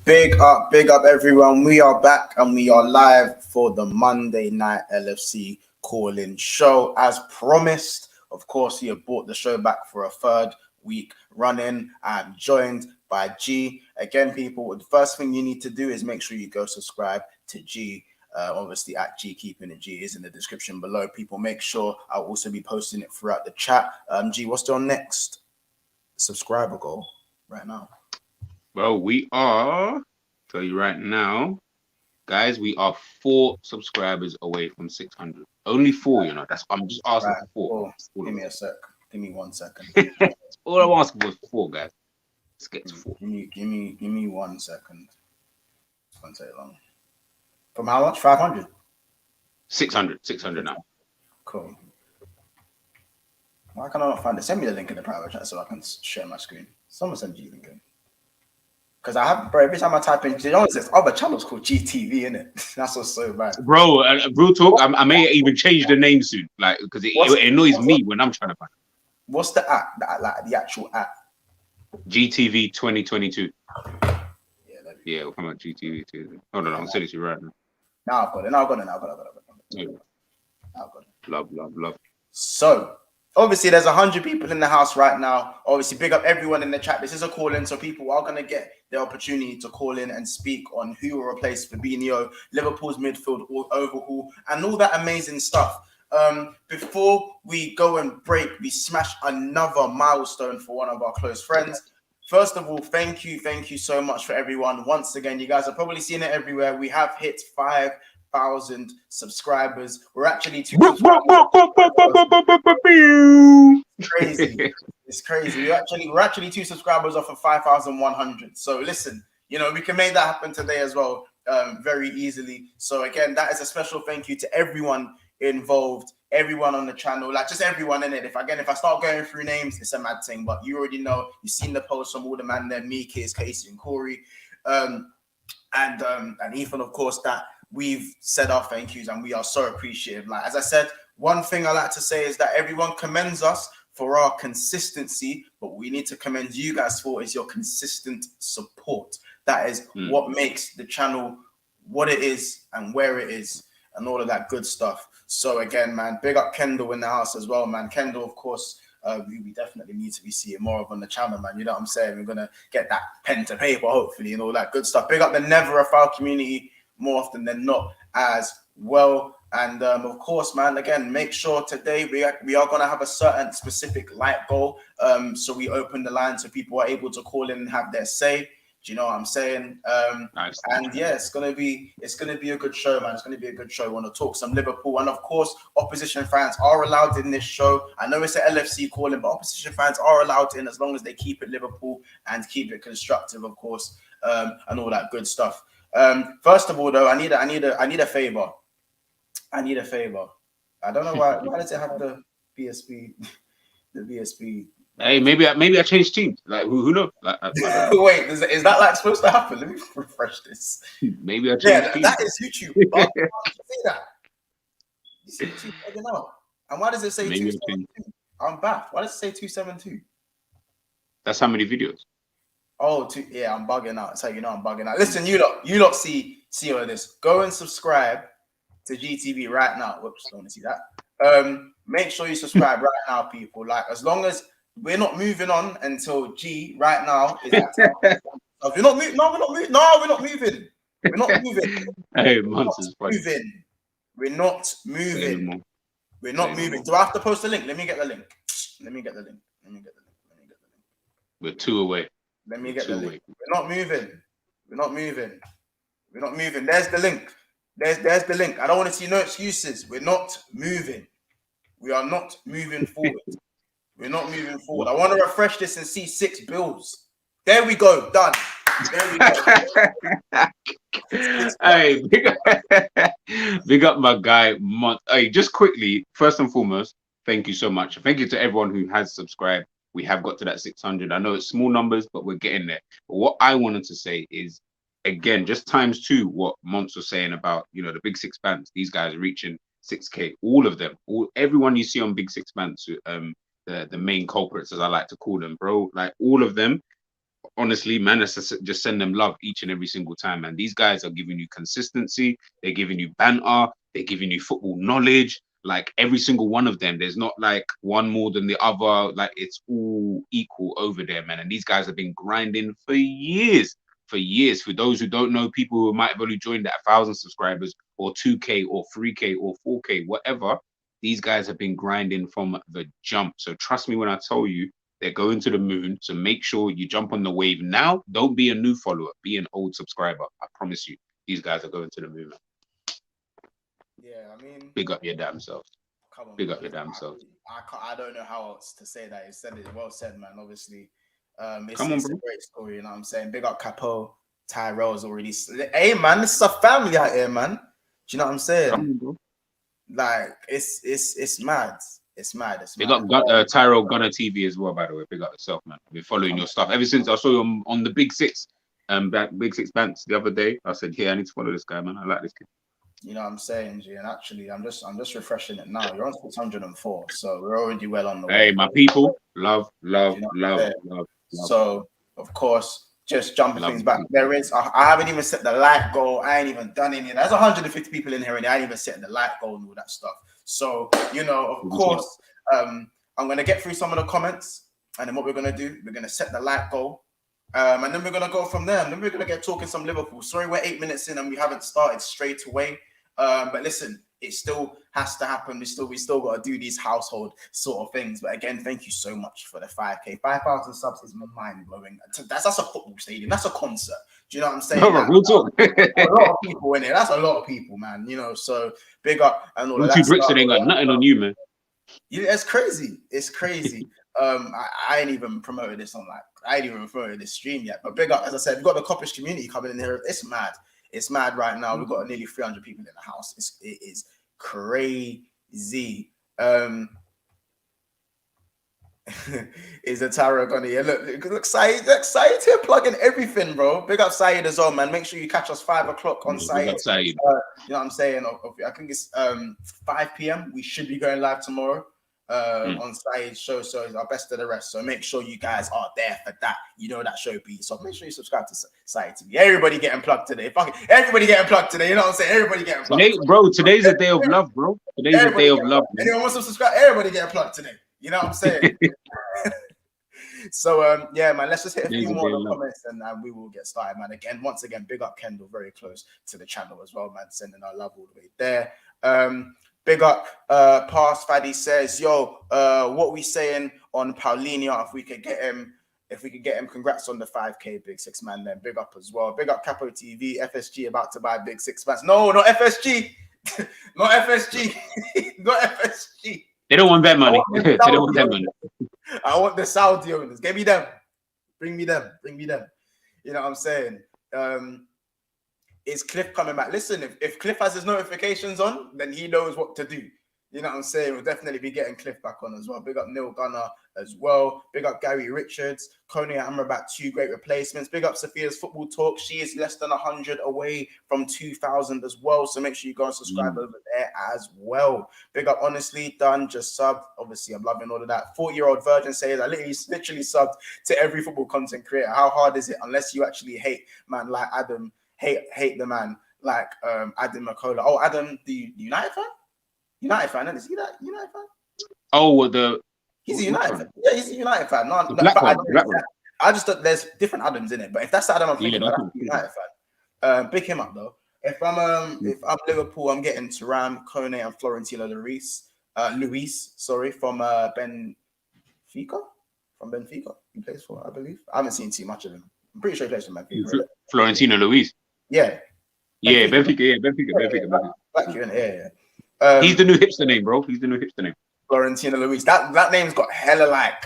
Big up everyone. We are back and we are live for the Monday Night LFC call-in show. As promised, of course, we have brought the show back for a third week running. I'm joined by G. Again, people, the first thing you need to do is make sure you go subscribe to G. Obviously, at G Keeping It G is in the description below. People, make sure I'll also be posting it throughout the chat. G, what's your next subscriber goal right now? Well, we are, tell you right now, guys, we are 4 subscribers away from 600. Only 4, you know. That's I'm just asking for 4. Give me a sec. Give me 1 second. All I'm asking for is 4, guys. Let's get to 4. Give me 1 second. It's gonna take long. From how much? 500? 600 now. Cool. Why can I not find it? Send me the link in the private chat so I can share my screen. Someone send G link in. Because I have, bro, every time I type in, you know, there's other channels called GTV, innit? That's what's so bad. Bro, real talk, I may even change the name soon, like, because it annoys me when I'm trying to find it. What's the app, like the actual app? GTV 2022. Yeah, we'll come out GTV too. Hold on, I'll send it to you right now. Now I've got it. Now I've got it. Love. So, obviously, there's 100 people in the house right now. Obviously, big up everyone in the chat. This is a call-in, so people are going to get the opportunity to call in and speak on who will replace Fabinho, Liverpool's midfield overhaul, and all that amazing stuff. Before we go and break, we smash another milestone for one of our close friends. First of all, thank you so much for everyone. Once again, you guys are probably seeing it everywhere. We have hit 5,000 subscribers. We're actually crazy. It's crazy. We're actually 2 subscribers off of 5,100. So listen, you know, we can make that happen today as well, very easily. So again, that is a special thank you to everyone involved, everyone on the channel, like just everyone in it. If I start going through names, it's a mad thing, but you already know, you've seen the post from all the man there, me, Kiz, Casey, and Corey, and Ethan, of course, that we've said our thank yous and we are so appreciative. Like, as I said, one thing I like to say is that everyone commends us for our consistency, but we need to commend you guys for is your consistent support. That is what makes the channel what it is and where it is and all of that good stuff. So again, man, big up Kendall in the house as well, man. Kendall, of course, we definitely need to be seeing more of on the channel, man. You know what I'm saying? We're gonna get that pen to paper, hopefully, and all that good stuff. Big up the Never a Foul community more often than not as well. And of course, man, again, make sure today we are gonna have a certain specific light goal. So we open the line so people are able to call in and have their say. Do you know what I'm saying? Nice. And yeah, it's gonna be a good show, man. It's gonna be a good show. We want to talk some Liverpool, and of course, opposition fans are allowed in this show. I know it's an LFC calling, but opposition fans are allowed in as long as they keep it Liverpool and keep it constructive, of course, and all that good stuff. First of all, though, I need a favor. I don't know why does it have the VSP? The VSP. Hey, maybe I changed teams. Like who knows? Like, wait, is that like supposed to happen? Let me refresh this. Maybe I changed teams. That is YouTube. Why do you see that? You see YouTube again out. And why does it say 272? I'm back. Why does it say 272? That's how many videos. Oh, yeah, I'm bugging out. That's how you know I'm bugging out. Listen, you lot see all of this. Go and subscribe to GTV right now. Whoops, don't want to see that. Make sure you subscribe right now, people. Like, as long as we're not moving on until G right now is at 10. If you're not moving, we're not moving. We're not moving. Hey, We're not moving. Do I have to post the link? Let me get the link. We're 2 away. Let me get the link. We're not moving. There's the link. There's the link. I don't want to see no excuses. We're not moving. We are not moving forward. I want to refresh this and see 6 bills. There we go. Done. There we go. Hey, big up my guy. Hey, just quickly, first and foremost, thank you so much. Thank you to everyone who has subscribed. We have got to that 600. I know it's small numbers, but we're getting there. But what I wanted to say is, again, just ×2 what Monts was saying about, you know, the Bigsixbants. These guys are reaching 6K. All of them, everyone you see on Bigsixbants, the main culprits, as I like to call them, bro. Like all of them, honestly, man, let's just send them love each and every single time, man. These guys are giving you consistency. They're giving you banter. They're giving you football knowledge. Like every single one of them, there's not like one more than the other. Like it's all equal over there, man. And these guys have been grinding for years. For years. For those who don't know, people who might have only joined at 1,000 subscribers or 2K or 3K or 4K, whatever, these guys have been grinding from the jump. So trust me when I tell you, they're going to the moon. So make sure you jump on the wave now. Don't be a new follower. Be an old subscriber. I promise you, these guys are going to the moon, man. Yeah, I mean, Big up your damn self. come on, Big man. up your damn self. I don't know how else to say that. You said it well said, man. Obviously, it's Come on, a bro. great story. You know what I'm saying? Big up Capo. Tyrell's already. Hey, man, this is a family out here, man. Do you know what I'm saying? Come on, bro. Like it's mad. It's mad. It's Big mad. up Tyrell Gunner TV as well, by the way. Big up yourself, man. I've been following your stuff ever since I saw you on the Big Six, Bigsixbants the other day. I said, yeah, I need to follow this guy, man. I like this kid. You know what I'm saying, G? And actually, I'm just refreshing it now. You're on 604, so we're already well on the way. Hey, my people, love. So, of course, just jumping things back. There is, I haven't even set the like goal. I ain't even done any. There's 150 people in here, and I ain't even set the like goal and all that stuff. So, you know, of course, I'm gonna get through some of the comments, and then what we're gonna do, we're gonna set the like goal. And then we're gonna go from there. And then we're gonna get talking some Liverpool. Sorry, we're 8 minutes in and we haven't started straight away. But listen, it still has to happen. We still got to do these household sort of things. But again, thank you so much for the 5K. 5,000 subs is mind blowing. That's a football stadium. That's a concert. Do you know what I'm saying? No, real talk. A lot of people in it. That's a lot of people, man. You know, so big up and all of that. Two bricks ain't got nothing on you, man. Yeah, it's crazy. It's crazy. I ain't even promoted this on I ain't even promoted this stream yet. But big up, as I said, we've got the Coppish community coming in here. It's mad. It's mad right now. We've got nearly 300 people in the house. It is crazy. Is a Tara gonna look Saeed here plugging everything, bro. Big up Saeed as well, man. Make sure you catch us 5 o'clock on Saeed. You know what I'm saying? I think it's 5 p.m. We should be going live tomorrow on Saeed's show. So it's our best of the rest. So make sure you guys are there for that. You know that show beat. So make sure you subscribe to Saeed TV. Everybody getting plugged today. Everybody getting plugged today. You know what I'm saying? Everybody getting plugged. Bro, today's a day of love, bro. Today's a day of love. Anyone wants to subscribe? Everybody getting plugged today. You know what I'm saying? So yeah, man, let's just hit a few more comments and we will get started, man. Once again, big up Kendall, very close to the channel as well, man. Sending our love all the way there. Big up Past Faddy says, yo, what we saying on Paulinho if we could get him, congrats on the 5K Big Six, man. Then big up as well. Big up Capo TV, FSG about to buy Bigsixbants. No, not FSG. Not FSG. Not FSG. They don't want that money. They don't want that money. I want the Saudi owners. Give me them. Bring me them. Bring me them. You know what I'm saying? Is Cliff coming back? Listen, if Cliff has his notifications on, then he knows what to do. You know what I'm saying? We'll definitely be getting Cliff back on as well. Big up Neil Gunner as well. Big up Gary Richards. Coney Amrabat, 2 great replacements. Big up Sophia's Football Talk. She is less than 100 away from 2,000 as well. So make sure you go and subscribe over there as well. Big up Honestly Done, just subbed. Obviously, I'm loving all of that. 40-year-old virgin says, I literally subbed to every football content creator. How hard is it? Unless you actually hate man like Adam, hate the man like Adam McCullough. Oh, Adam, the United fan? United fan, is he that United fan? Oh, he's a United fan. Yeah, he's a United fan. No, Black one. I just thought there's different Adams in it, but if that's the Adam I'm thinking about, I'm a United fan. Pick him up though. If I'm Liverpool, I'm getting Thuram, Kone, and Florentino Luis, from Benfica. From Benfica, he plays for, I believe. I haven't seen too much of him. I'm pretty sure he plays for Benfica. Florentino Luis. Yeah. Yeah, Benfica. Black you in here, he's the new hipster name, bro. He's the new hipster name. Florentino Luis. That name's got hella like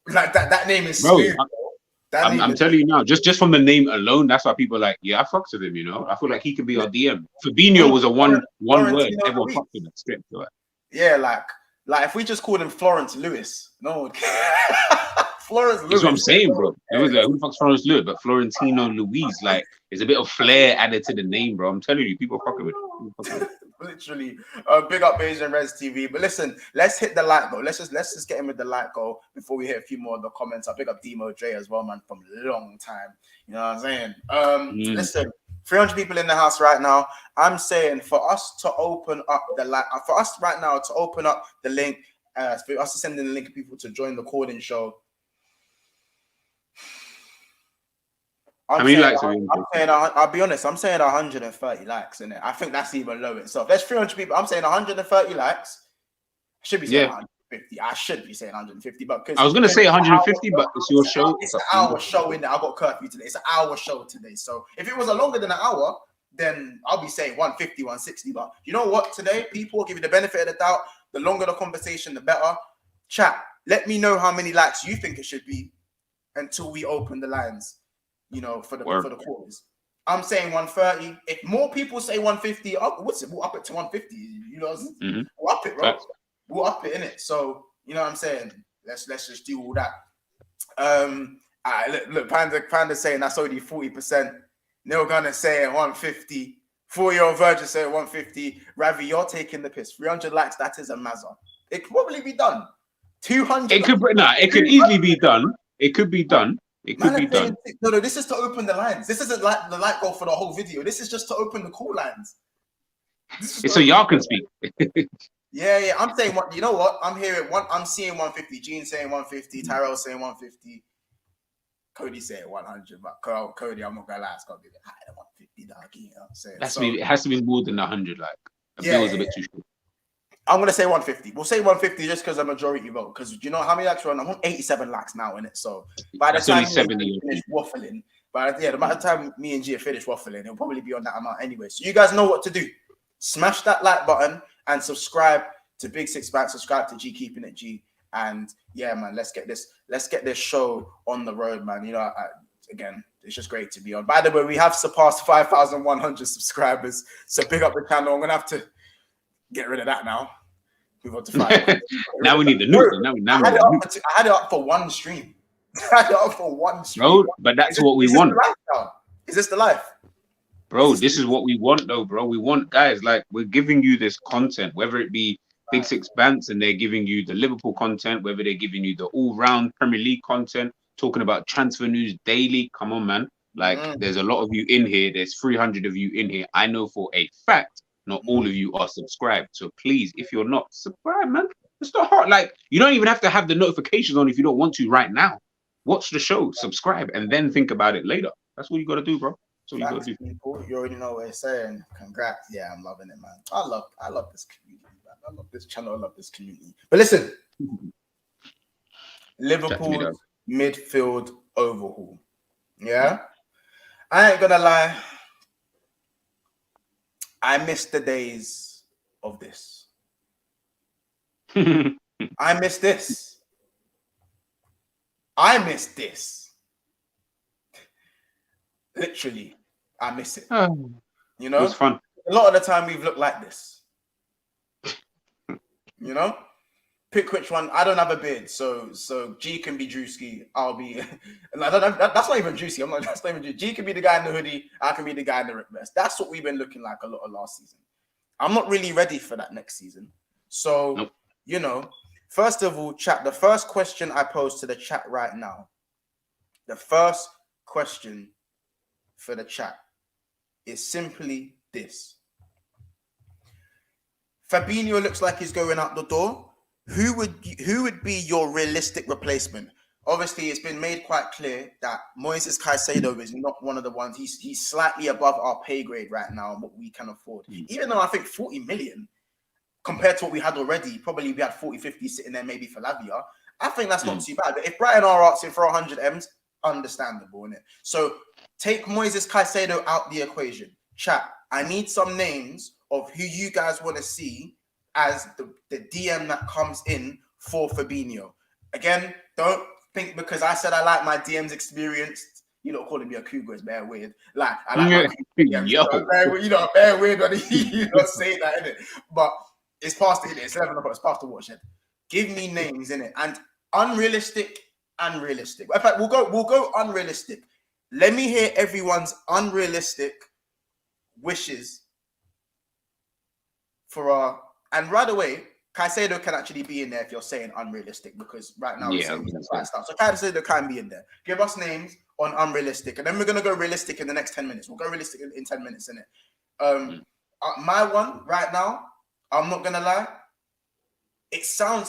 that name is bro. smooth, I'm telling you now, just from the name alone, that's why people are like, yeah, I fucks with him, you know. I feel like he could be our DM. Fabinho was a one word, everyone fucked with it, straight to it. Yeah, like if we just called him Florence Lewis, no one Florence Lewis. That's what I'm saying, bro. It was like, who the fuck's Florence Lewis? But Florentino Luis, like, there's a bit of flair added to the name, bro. I'm telling you, people are fucking with it. Literally. Big up Asian Res TV. But listen, let's hit the like goal. Let's just get in with the like goal before we hit a few more of the comments. I'll pick up Demo Dre as well, man, from a long time. You know what I'm saying? Listen, 300 people in the house right now. I'm saying for us to open up the like, for us right now to open up the link, for us to send in the link of people to join the calling show. I'll be honest, I'm saying 130 likes in it. I think that's even low itself. There's 300 people. I'm saying 130 likes. I should be saying 150. I should be saying 150, but because I was gonna say 150, but it's your show. It's an hour show in there. I got curfew today. It's an hour show today. So if it was a longer than an hour, then I'll be saying 150, 160. But you know what? Today, people will give you the benefit of the doubt. The longer the conversation, the better. Chat, let me know how many likes you think it should be until we open the lines. You know, for the quarters. I'm saying 130. If more people say 150, we'll up it to 150. You know, we'll up it, bro. We'll up it, innit? So, you know what I'm saying? Let's just do all that. Look, Panda saying that's only 40%. Neil Gunner saying 150. 4-year-old Virgin saying 150. Ravi, you're taking the piss. 300 likes, that is a mazza. It could probably be done. 200. It could easily be done. It could be done. It could be done. No, this is to open the lines. This isn't like the light goal for the whole video. This is just to open the call lines. It's so y'all can speak. Yeah. I'm saying what you know what? I'm seeing 150. Gene saying 150, Tyrell saying 150, Cody saying 100, but Cody, I'm not gonna lie, it's gotta be higher than 150, dog. You know what I'm saying? It has to be more than 100, like a bill is a bit too short. I'm gonna say 150. We'll say 150 just because a majority vote. Because you know how many likes are on? I'm on 87 likes now in it. So by the time we finish waffling, by the time me and G finish waffling, it'll probably be on that amount anyway. So you guys know what to do. Smash that like button and subscribe to Bigsixbants. Subscribe to G Keeping It G. And yeah, man, let's get this show on the road, man. You know, again, it's just great to be on. By the way, we have surpassed 5,100 subscribers. So big up the channel. I'm gonna have to get rid of that now. Move on to 5. Now we need the new one. I had it up for one stream. Bro, but that's what we want. Is this the life? Bro, this is what we want though, bro. We want guys like we're giving you this content, whether it be Bigsixbants and they're giving you the Liverpool content, whether they're giving you the all-round Premier League content, talking about transfer news daily. Come on, man. Like there's a lot of you in here. There's 300 of you in here. I know for a fact not all of you are subscribed. So please, if you're not, subscribe, man. It's not hard. Like, you don't even have to have the notifications on if you don't want to right now. Watch the show, subscribe, and then think about it later. That's what you got to do, bro. That's what you got to do. People, you already know what it's saying. Congrats. Yeah, I'm loving it, man. I love this community, man. I love this channel. I love this community. But listen, Liverpool midfield overhaul. Yeah? I ain't going to lie. I miss the days of this. I miss this. Literally, I miss it. You know? It was fun. A lot of the time we've looked like this. You know? Pick which one. I don't have a beard, so G can be Drewski. I'll be. That's not even Drewski. That's not even G. G can be the guy in the hoodie. I can be the guy in the Rick vest. That's what we've been looking like a lot of last season. I'm not really ready for that next season. So you know, first of all, chat. The first question I pose to the chat right now. The first question for the chat is simply this: Fabinho looks like he's going out the door. Who would be your realistic replacement? Obviously, it's been made quite clear that Moises Caicedo is not one of the ones. He's slightly above our pay grade right now and what we can afford. Even though I think 40 million compared to what we had already, probably we had 40, 50 sitting there maybe for Lavia. I think that's not too bad. But if Brighton are asking for 100 M's, understandable, innit? So take Moises Caicedo out the equation. Chat, I need some names of who you guys want to see as the DM that comes in for Fabinho. Again, don't think because I said I like my DMs experienced, you know, calling me a cougar is very weird. Like, I like my DMs, very weird when you don't say that, innit? But it's past the it's 11 o'clock, it's past the watershed. Give me names, innit? And unrealistic and realistic. In fact, we'll go unrealistic. Let me hear everyone's unrealistic wishes and right away, Caicedo can actually be in there if you're saying unrealistic, because right now we're saying he's the right stuff. So Caicedo can be in there. Give us names on unrealistic, and then we're gonna go realistic in the next 10 minutes. We'll go realistic in 10 minutes, innit? My one right now, I'm not gonna lie.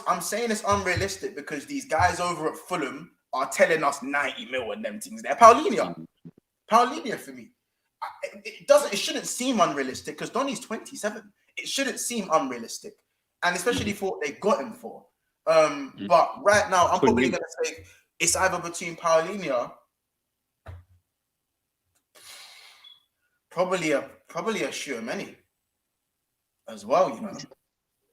I'm saying it's unrealistic because these guys over at Fulham are telling us 90 mil and them things there. Paulinho for me. It shouldn't seem unrealistic because Donny's 27. It shouldn't seem unrealistic. And especially for what they got him for. But right now, I'm probably gonna say it's either between Paulinho, probably a Tchouaméni as well, you know.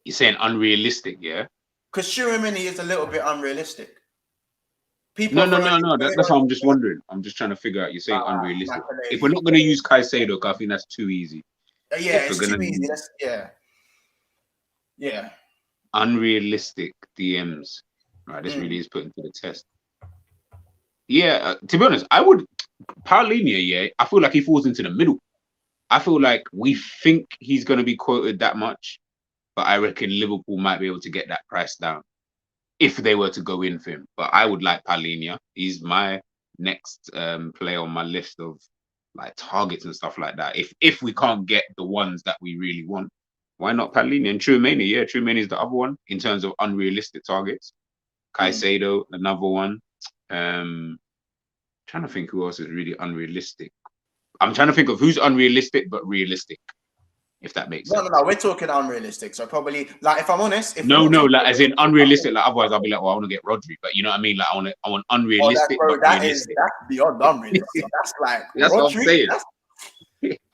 You're saying unrealistic, yeah? Because Tchouaméni is a little bit unrealistic. No. That's what I'm just wondering. I'm just trying to figure out. You're saying unrealistic. If we're not going to use Caicedo, I think that's too easy. Yeah, it's too easy. Yeah. Unrealistic DMs. Right, this really is put into the test. Yeah, to be honest, I would Paulinho. Yeah, I feel like he falls into the middle. I feel like we think he's going to be quoted that much, but I reckon Liverpool might be able to get that price down if they were to go in for him. But I would like Paulinho. He's my next player on my list of like targets and stuff like that. If we can't get the ones that we really want, why not Paulinho? And Tchouaméni, yeah, Tchouaméni is the other one in terms of unrealistic targets. Caicedo, another one. Trying to think who else is really unrealistic. I'm trying to think of who's unrealistic but realistic, if that makes sense. No, we're talking unrealistic. So probably, like, if I'm honest, like as in unrealistic. Like otherwise, I'll be like, well, I want to get Rodri, but you know what I mean. Like I want unrealistic. That's beyond unrealistic. That's like that's Rodri, what I'm saying.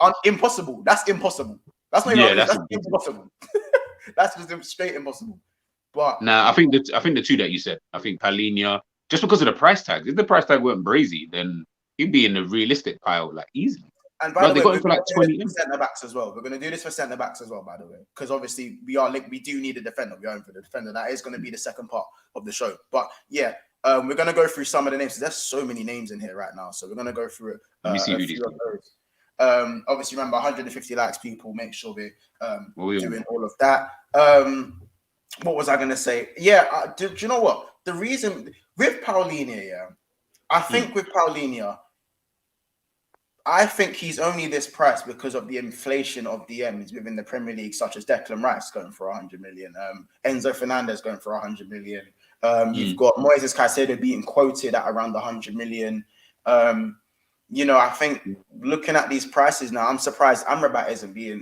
That's impossible. That's impossible. That's not even that's impossible. That's just straight impossible. But I think the two that you said, I think Paulinho, just because of the price tag. If the price tag weren't brazy, then he'd be in the realistic pile like easily. And by the way, we're going to do this for centre backs as well. We're going to do this for centre backs as well, by the way, because obviously we do need a defender. We're going for the defender. That is going to be the second part of the show. But yeah, we're going to go through some of the names. There's so many names in here right now, so we're going to go through Let me see a who few of those. Obviously, remember 150 likes, people. Make sure we're doing all of that. What was I going to say? Yeah, do you know what? The reason with Paulinho, I think with Paulinho, I think he's only this price because of the inflation of DMs within the Premier League, such as Declan Rice going for 100 million, Enzo Fernandez going for 100 million. You've got Moises Caicedo being quoted at around 100 million. You know, I think looking at these prices now, I'm surprised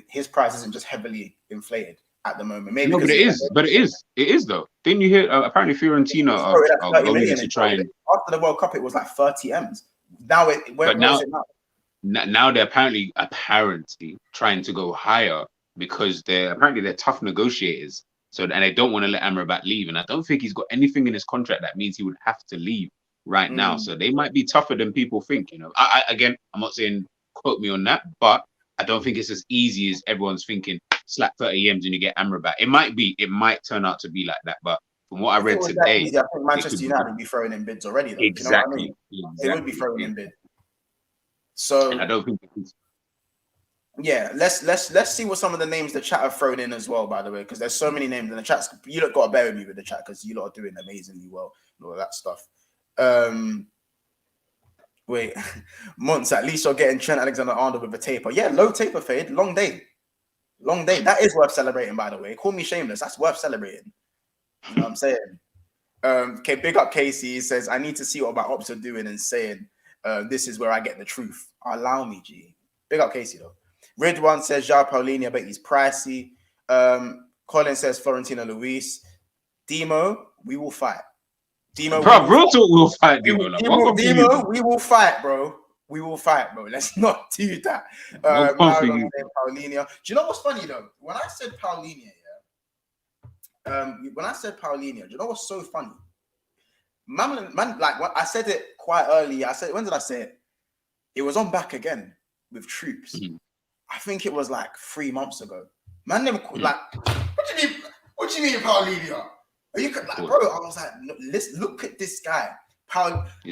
his price isn't just heavily inflated at the moment. Maybe no, but it is though. Didn't you hear? Apparently, Fiorentina are going to try and after the World Cup, it was like 30 M's. Now where is it now? Now they're apparently trying to go higher because they're tough negotiators. So and they don't want to let Amrabat leave, and I don't think he's got anything in his contract that means he would have to leave right now. So they might be tougher than people think. You know, I'm not saying quote me on that, but I don't think it's as easy as everyone's thinking. Slap 30 M's and you get Amrabat. It might turn out to be like that, but from what I read today, I think Manchester United would be throwing in bids already. Though, exactly. You know what I mean? They would be throwing in bids. So and I don't think it's... Yeah, let's see what some of the names the chat have thrown in as well, by the way, because there's so many names in the chat. You lot got to bear with me with the chat because you lot are doing amazingly well and all that stuff. Wait, months at least you're getting Trent Alexander-Arnold with a taper. Yeah, low taper fade, long day. That is worth celebrating, by the way. Call me shameless. That's worth celebrating. You know what I'm saying? Okay, big up Casey. He says, I need to see what my ops are doing and saying, this is where I get the truth. Allow me, G. Big up Casey, though. Ridwan says, João Paulinho, but he's pricey. Colin says, Florentino Luis. Demo, we will fight. Demo, real talk, we'll fight, Demo. Demo, we will fight, bro. We will fight, bro. Let's not do that. Paulinho. Do you know what's funny, though? When I said Paulinho, do you know what's so funny? Man, like what I said it quite early. When did I say it? It was on Back Again with Troops. I think it was like 3 months ago. Man, never like, what do you mean, Paulinho? Are you like, bro? I was like, listen, look at this guy.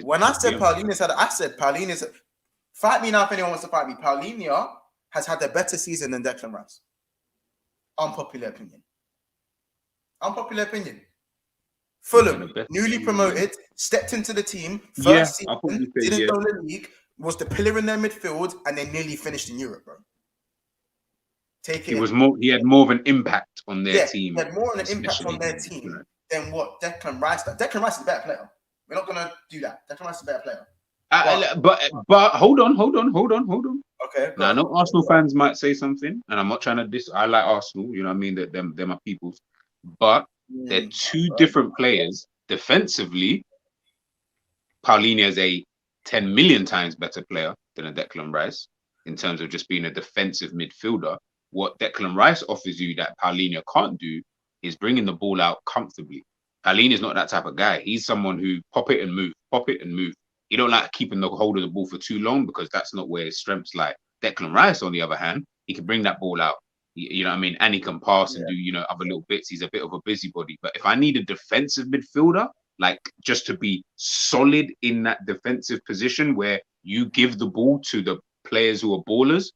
When I said Paulinho, I said Paulinho. Fight me now if anyone wants to fight me. Paulinho has had a better season than Declan Rice. Unpopular opinion. Fulham, newly promoted, stepped into the team, first season, didn't go the league, was the pillar in their midfield, and they nearly finished in Europe, bro. He had more of an impact on their team. He had more of an impact on their team than what Declan Rice does. Declan Rice is a better player. We're not gonna do that. Declan Rice is a better player. But hold on. Okay. Now I know Arsenal fans might say something, and I'm not trying to diss. I like Arsenal, you know what I mean? That they're my peoples. But they're two different players. Defensively, Paulinho is a 10 million times better player than a Declan Rice in terms of just being a defensive midfielder. What Declan Rice offers you that Paulinho can't do is bringing the ball out comfortably. Paulinho is not that type of guy. He's someone who pop it and move. He don't like keeping the hold of the ball for too long because that's not where his strengths lie. Declan Rice, on the other hand, he can bring that ball out. You know what I mean? And he can pass and do, other little bits. He's a bit of a busybody. But if I need a defensive midfielder, like just to be solid in that defensive position where you give the ball to the players who are ballers,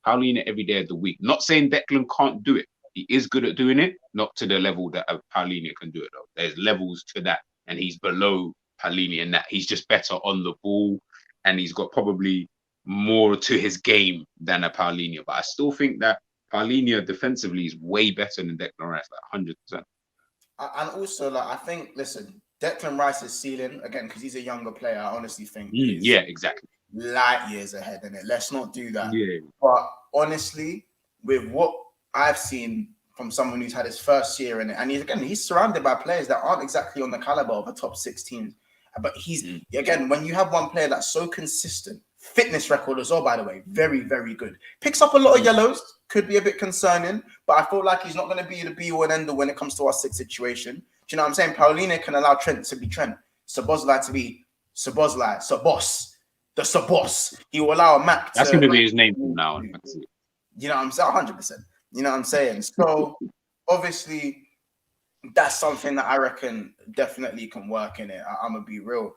Paulinho every day of the week. Not saying Declan can't do it. He is good at doing it, not to the level that Paulinho can do it, though. There's levels to that, and he's below Paulinho in that. He's just better on the ball, and he's got probably more to his game than a Paulinho. But I still think that Paulinho defensively is way better than Declan Rice, like 100%. And also, like, I think, listen, Declan Rice's ceiling, again, because he's a younger player, I honestly think exactly. Light years ahead, innit? Let's not do that. Yeah. But honestly, with what I've seen from someone who's had his first year in it, and he's surrounded by players that aren't exactly on the caliber of a top 6 team. But he's again, when you have one player that's so consistent, fitness record as well, by the way, very, very good. Picks up a lot of yellows, could be a bit concerning, but I feel like he's not going to be the be-all and end-all when it comes to our 6 situation. Do you know what I'm saying? Paulinho can allow Trent to be Trent, Szoboszlai to be Szoboszlai, Sabos, the Sabos. He will allow a Mac. That's going to be his name from now on. You know what I'm saying? 100%. You know what I'm saying? So obviously, that's something that I reckon definitely can work in it. I'm gonna be real.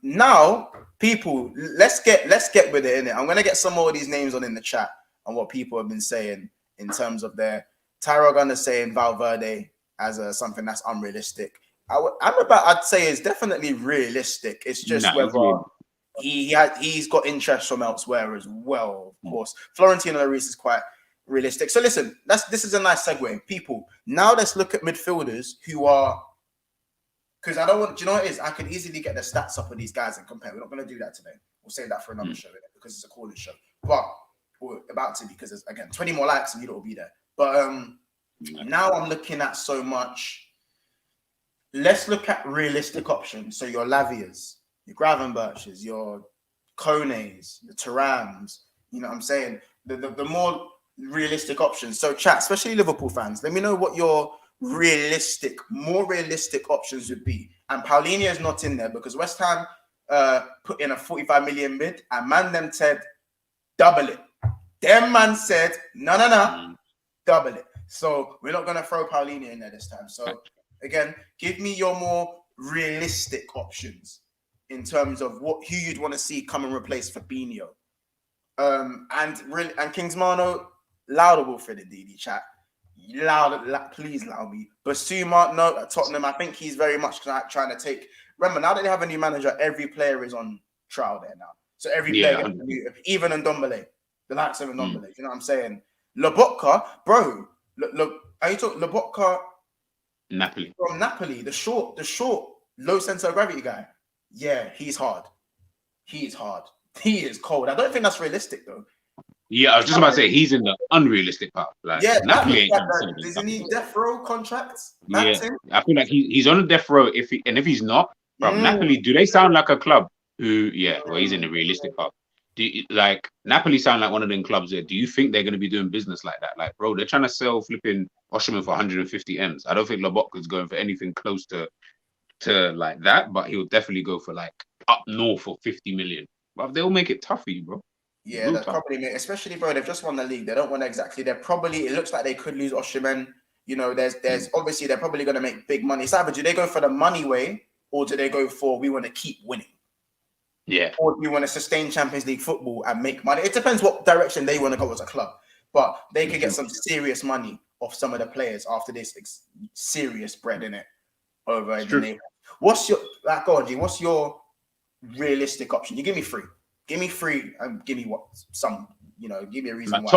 Now, people, let's get with it in it. I'm gonna get some more of these names on in the chat and what people have been saying in terms of their Tyro Gunner saying Valverde as something that's unrealistic. I'd say it's definitely realistic. It's just whether he's got interest from elsewhere as well. Of course, Florentino Lloris is quite realistic. So listen, this is a nice segue. People, now let's look at midfielders who are, because I don't want, do you know what it is? I could easily get the stats up of these guys and compare. We're not going to do that today. We'll save that for another show because it's a calling show. But we're about to, because there's, again, 20 more likes and you don't be there. But now I'm looking at so much. Let's look at realistic options. So your Lavias, your Gravenberches, your Kones, the Turams, you know what I'm saying? The more realistic options. So chat, especially Liverpool fans, let me know what your more realistic options would be. And Paulinho is not in there because West Ham put in a 45 million bid and them said double it. Them man said no, double it. So we're not gonna throw Paulinho in there this time. So again, give me your more realistic options in terms of who you'd want to see come and replace Fabinho. And Kingsmano, laudable for the DD chat. Please allow me. Basuma, no, at Tottenham, I think he's very much trying to take. Remember, now that they have a new manager, every player is on trial there now. So every player, even Ndombele, the likes of Ndombele, you know what I'm saying? Lobotka, bro, look, are you talking Lobotka? Napoli. From Napoli, the short, low center of gravity guy. Yeah, he's hard. He is hard. He is cold. I don't think that's realistic though. Yeah, I was just about to say he's in the unrealistic part. Like, Napoli ain't isn't he death row contracts? I feel like he's on a death row. If he's not, from Napoli, do they sound like a club who? Yeah, well, he's in the realistic part. Like Napoli sound like one of them clubs there. Do you think they're going to be doing business like that? Like, bro, they're trying to sell flipping Osimhen for 150 M's. I don't think Lobotka's going for anything close to like that, but he'll definitely go for like up north for 50 million. But they'll make it tough for you, bro. Yeah, that's probably, especially, bro, they've just won the league. They don't want to exactly. It looks like they could lose Osimhen. You know, there's obviously they're probably going to make big money. It's either do they go for the money way or do they go for we want to keep winning? Yeah. Or do you want to sustain Champions League football and make money? It depends what direction they want to go as a club. but they could get some serious money off some of the players after this serious bread in it over in the neighborhood. What's your what's your realistic option? You give me three. Give me three and give me give me a reason why.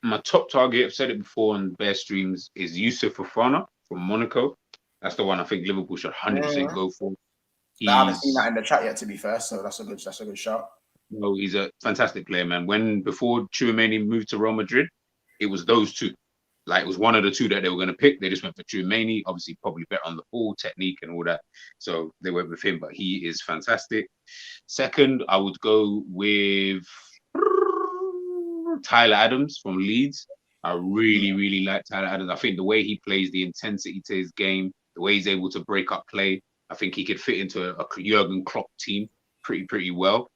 My top target, I've said it before on Bear Streams, is Yusuf Fofana from Monaco. That's the one I think Liverpool should 100% go for. I haven't seen that in the chat yet, to be fair, so that's a good shout. No, he's a fantastic player, man. Before Tchouaméni moved to Real Madrid, it was those two. Like, it was one of the two that they were going to pick. They just went for Tchouaméni, obviously probably better on the ball, technique and all that. So they went with him, but he is fantastic. Second, I would go with Tyler Adams from Leeds. I really, really like Tyler Adams. I think the way he plays, the intensity to his game, the way he's able to break up play, I think he could fit into a Jurgen Klopp team pretty well.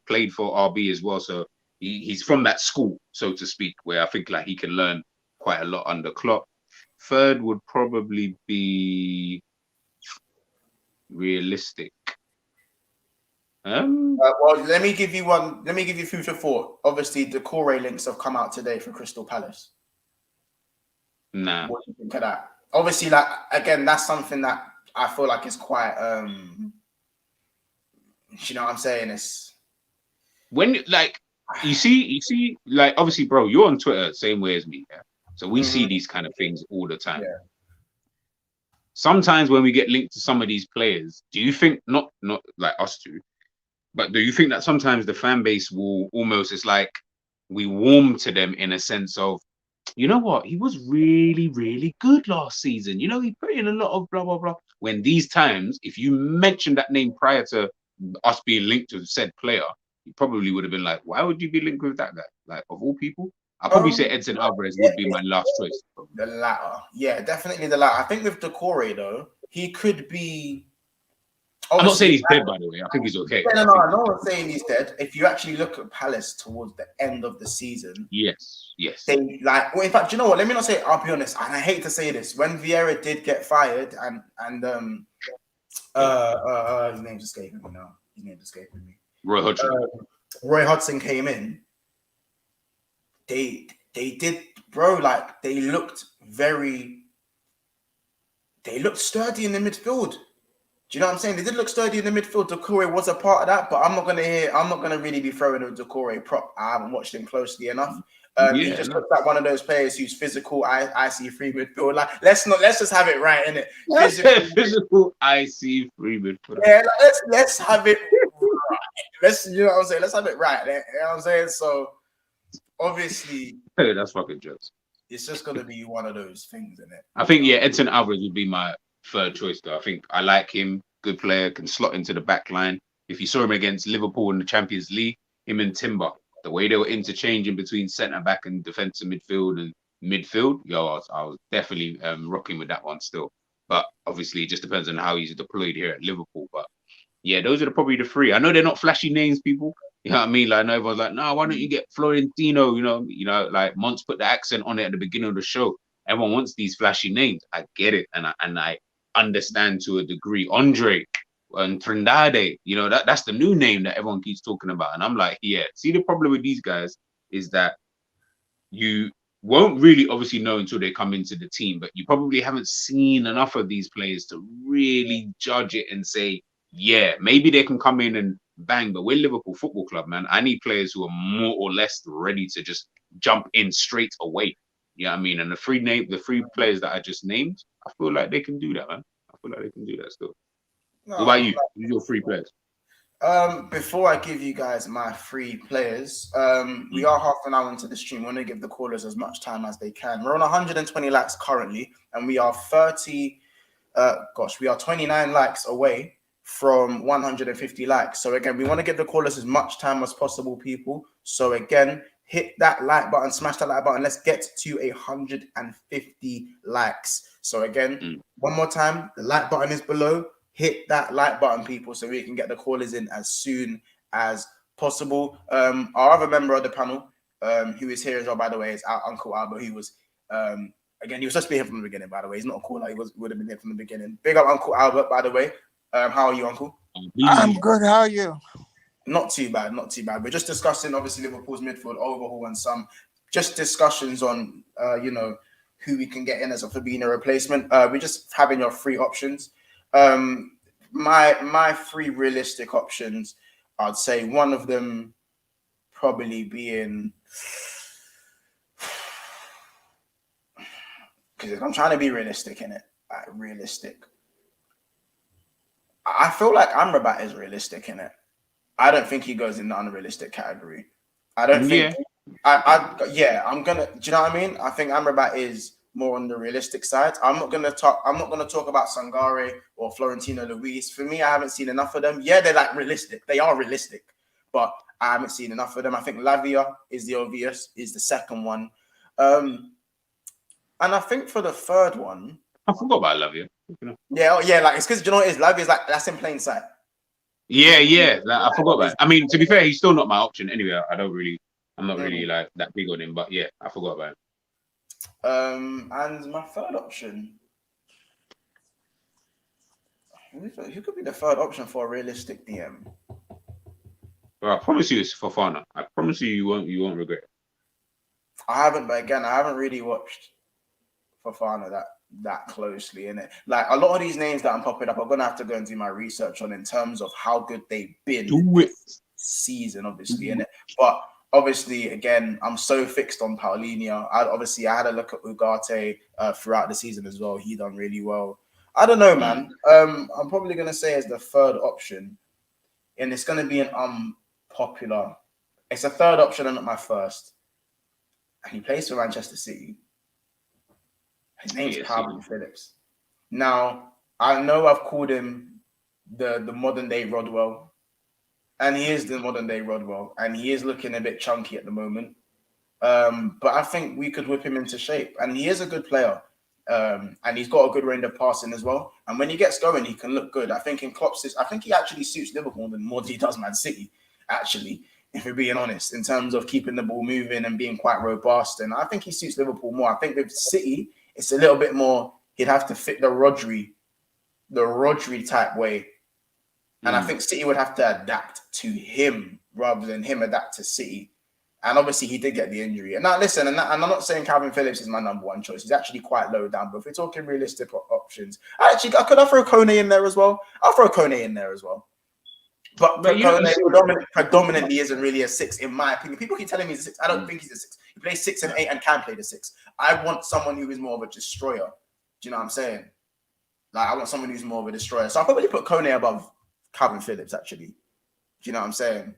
Played for RB as well, so he's from that school, so to speak, where I think like he can learn quite a lot under Klopp. Third would probably be realistic. Well, let me give you one. Let me give you food for thought. Obviously, the Corey links have come out today for Crystal Palace. Nah. What do you think of that? Obviously, like, again, that's something that I feel like is quite. You know what I'm saying? It's when like you see, like, obviously, bro, you're on Twitter same way as me, yeah? So we see these kind of things all the time. Yeah. Sometimes when we get linked to some of these players, do you think not like us two, but do you think that sometimes the fan base will almost, it's like we warm to them in a sense of, you know what, he was really, really good last season. You know, he put in a lot of blah, blah, blah. When these times, if you mentioned that name prior to us being linked to said player, you probably would have been like, why would you be linked with that guy? Like, of all people? I'll probably say Edson Alvarez would be my last choice. The latter. Yeah, definitely the latter. I think with Decore, though, he could be... I'm not saying he's dead, by the way. I think he's okay. No, no one's saying he's dead. If you actually look at Palace towards the end of the season... Yes. They, like... Well, in fact, you know what? Let me not say... I'll be honest, and I hate to say this. When Vieira did get fired and his name's escaping me now. Roy Hodgson came in. They did, bro, like, they looked sturdy in the midfield. Do you know what I'm saying? They did look sturdy in the midfield. Decore was a part of that, but I'm not gonna really be throwing a Decore prop. I haven't watched him closely enough. He just looks like one of those players who's physical, icy free midfield. Like, let's just have it right, innit? Physical, icy free midfield. Yeah, like, let's have it right. You know what I'm saying? Let's have it right. You know what I'm saying? So obviously, hey, that's fucking jokes. It's just gonna be one of those things, isn't it? I think Edson Alvarez would be my third choice, though. I think I like him. Good player, can slot into the back line. If you saw him against Liverpool in the Champions League, him and Timber, the way they were interchanging between centre back and defensive midfield and midfield, I was definitely rocking with that one still. But obviously, it just depends on how he's deployed here at Liverpool. But yeah, those are probably the three. I know they're not flashy names, people. You know what I mean? Like, I know everyone's like, no, why don't you get Florentino? You know, like Monts put the accent on it at the beginning of the show. Everyone wants these flashy names. I get it, and I understand to a degree. Andre and Trindade, you know, that's the new name that everyone keeps talking about. And I'm like, yeah. See, the problem with these guys is that you won't really obviously know until they come into the team, but you probably haven't seen enough of these players to really judge it and say, yeah, maybe they can come in and bang. But we're Liverpool Football Club, man. I need players who are more or less ready to just jump in straight away. You know what I mean? And the three players that I just named, I feel like they can do that, man. I feel like they can do that still. What about you? Who's your three players? Before I give you guys my three players, we are half an hour into the stream. We want to give the callers as much time as they can. We're on 120 likes currently, and we are 29 likes away from 150 likes. So again, we want to give the callers as much time as possible, people. So again, hit that like button, smash that like button. Let's get to 150 likes. So again, one more time, the like button is below. Hit that like button, people, so we can get the callers in as soon as possible. Our other member of the panel, who is here as well, by the way, is our Uncle Albert. He was, again, he was supposed to be here from the beginning, by the way. He's not a caller. He would have been here from the beginning. Big up Uncle Albert, by the way. How are you, Uncle? I'm good. How are you? Not too bad, not too bad. We're just discussing, obviously, Liverpool's midfield overhaul and some just discussions on who we can get in as a Fabinho replacement. We're just having your three options. My three realistic options, I'd say one of them probably being, because I'm trying to be realistic in it. Realistic. I feel like Amrabat is realistic in it. I don't think he goes in the unrealistic category. I don't think. I'm gonna. Do you know what I mean? I think Amrabat is more on the realistic side. I'm not gonna talk about Sangare or Florentino Luis. For me, I haven't seen enough of them. Yeah, they're like realistic. They are realistic, but I haven't seen enough of them. I think Lavia is the second one, and I think for the third one, I forgot about Lavia. Yeah, like it's because you know what it is. Lavia is like that's in plain sight. Yeah. Like, I forgot about it. I mean, to be fair, he's still not my option anyway. I'm not really like that big on him, but yeah, I forgot about him. And my third option, who could be the third option for a realistic DM? Well, I promise you it's Fofana. I promise you won't regret it. I haven't really watched Fofana that closely in it. Like a lot of these names that I'm popping up, I'm gonna have to go and do my research on in terms of how good they've been this season, obviously, in it. But obviously, again, I'm so fixed on Paulinho. I had a look at Ugarte throughout the season as well. He done really well. I don't know, man. I'm probably gonna say as the third option, and it's gonna be an unpopular. It's a third option and not my first. And he plays for Manchester City. His name's Calvin Phillips. Now, I know I've called him the modern day Rodwell, and he is the modern day Rodwell, and he is looking a bit chunky at the moment. But I think we could whip him into shape, and he is a good player, and he's got a good range of passing as well. And when he gets going, he can look good. I think in Klopp's, I think he actually suits Liverpool more than he does Man City, actually, if we're being honest, in terms of keeping the ball moving and being quite robust. And I think he suits Liverpool more. I think with City, it's a little bit more, he'd have to fit the Rodri type way. And I think City would have to adapt to him rather than him adapt to City. And obviously he did get the injury. And now listen, and I'm not saying Calvin Phillips is my number one choice. He's actually quite low down. But if we're talking realistic options, could I throw Kone in there as well? I'll throw Kone in there as well. But Kone predominantly isn't really a 6, in my opinion. People keep telling me he's a 6. I don't think he's a 6. He plays 6 and 8 and can play the 6. I want someone who is more of a destroyer. Do you know what I'm saying? Like, I want someone who's more of a destroyer. So I'll probably put Kone above Calvin Phillips, actually. Do you know what I'm saying?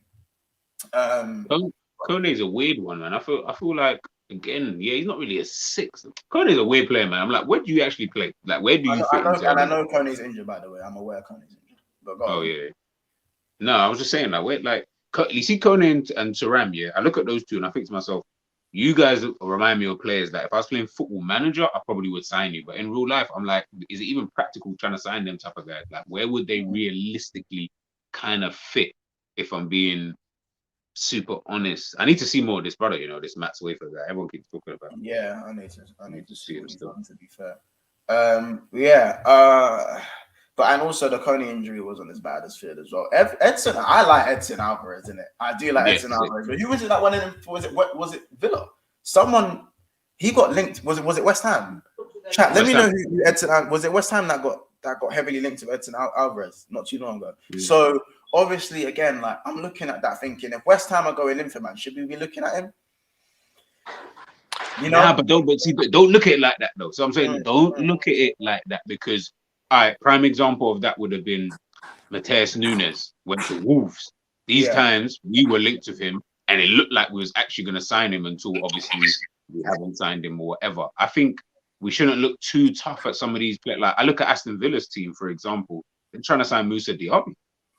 Kone is a weird one, man. I feel like, again, he's not really a 6. Kone is a weird player, man. I'm like, where do you actually play? Like, where do you fit into? And I know Kone's injured, by the way. I'm aware Kone's injured. But go on. Yeah. No, I was just saying, you see Kone and Thuram, yeah? I look at those two and I think to myself, you guys remind me of players that if I was playing Football Manager, I probably would sign you. But in real life, I'm like, is it even practical trying to sign them type of guys? Like, where would they realistically kind of fit, if I'm being super honest? I need to see more of this brother, this Matt's Wafer guy. Everyone keeps talking about him. Yeah, I need to see him still, to be fair. But and also the Kone injury wasn't as bad as feared as well. Edson, I like Edson Alvarez, in it. I do like Edson Alvarez. But who was it that one in him? Was it Villa? Someone he got linked. Was it West Ham? Chat. Let me know who Edson. Was it West Ham that got heavily linked to Edson Alvarez not too long ago? So obviously, again, like I'm looking at that thinking, if West Ham are going in for man, should we be looking at him? But don't look at it like that though. So I'm saying don't look at it like that, because prime example of that would have been Mateus Nunes went to Wolves. These times we were linked with him, and it looked like we was actually going to sign him until obviously we haven't signed him or whatever. I think we shouldn't look too tough at some of these players. Like I look at Aston Villa's team, for example. They're trying to sign Moussa Diaby.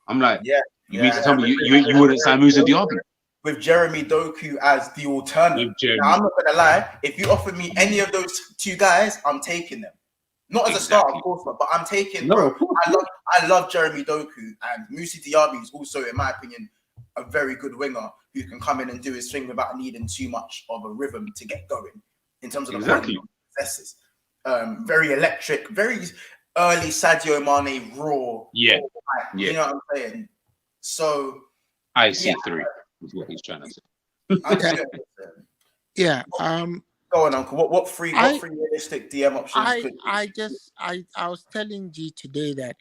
I'm like, you mean to tell me you wouldn't sign Moussa Diaby? With Jeremy Doku as the alternative. Now, I'm not going to lie. If you offer me any of those two guys, I'm taking them. Not as a start, of course, but I'm taking. Bro, I love Jeremy Doku, and Moussa Diaby is also, in my opinion, a very good winger who can come in and do his thing without needing too much of a rhythm to get going. In terms of the possesses, very electric, very early Sadio Mane raw. Yeah. You know what I'm saying? So I see 3 is what he's trying to say. Yeah. Go on, Uncle. What three realistic DM options I was telling G today that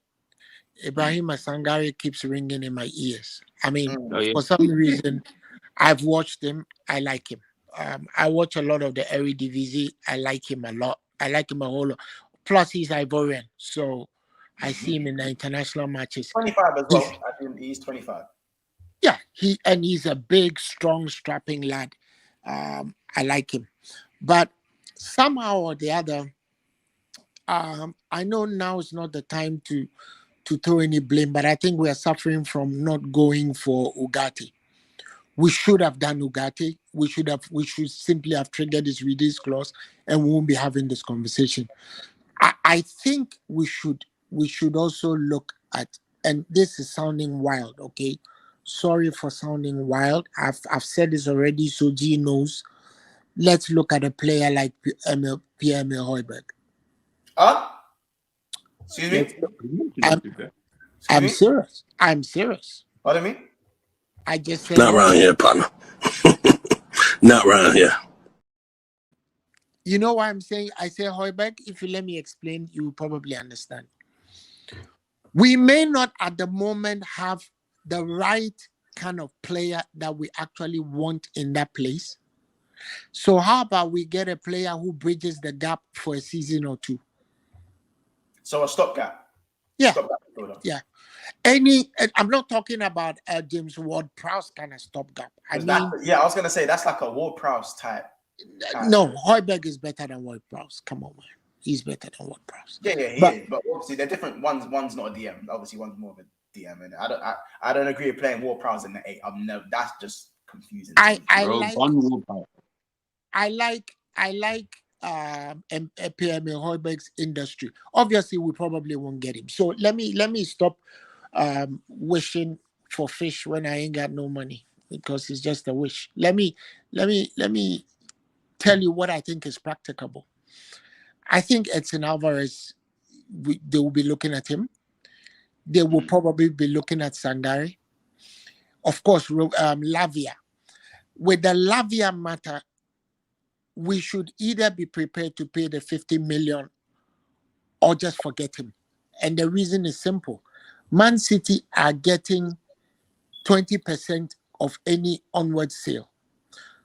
Ibrahim Sangare keeps ringing in my ears. I mean, for some reason, I've watched him. I like him. I watch a lot of the Eredivisie. I like him a lot. I like him a whole lot. Plus, he's Ivorian, so I see him in the international matches. 25 as well. I think he's 25. Yeah, he's a big, strong, strapping lad. I like him, but somehow or the other, I know now is not the time to throw any blame, but I think we are suffering from not going for Ugarte. We should have done Ugarte. We should simply have triggered this release clause, and we won't be having this conversation. I think we should also look at, and this is sounding wild, okay? Sorry for sounding wild. I've said this already, so G knows. Let's look at a player like Pierre-Emile Højbjerg. Excuse me? I'm serious. I'm serious. What do you mean? I just said not around here, partner. Not around here. You know why I'm saying I say Højbjerg? If you let me explain, you will probably understand. We may not at the moment have the right kind of player that we actually want in that place. So how about we get a player who bridges the gap for a season or two? So a stopgap. Yeah. Yeah. I'm not talking about James Ward-Prowse kind of stopgap. I was going to say that's like a Ward-Prowse type. No, Højbjerg is better than Ward-Prowse. Come on, man. He's better than Ward-Prowse. Yeah, he is. But obviously they're different. One's not a DM. Obviously one's more of a DM. And I don't agree with playing Ward-Prowse in the 8. That's just confusing. I like Pierre-Emile Højbjerg's industry. Obviously, we probably won't get him. So let me stop wishing for fish when I ain't got no money, because it's just a wish. Let me tell you what I think is practicable. I think Edson Alvarez, they will be looking at him. They will probably be looking at Sangare. Of course, Lavia. With the Lavia matter, we should either be prepared to pay the 50 million or just forget him. And the reason is simple. Man City are getting 20% of any onward sale.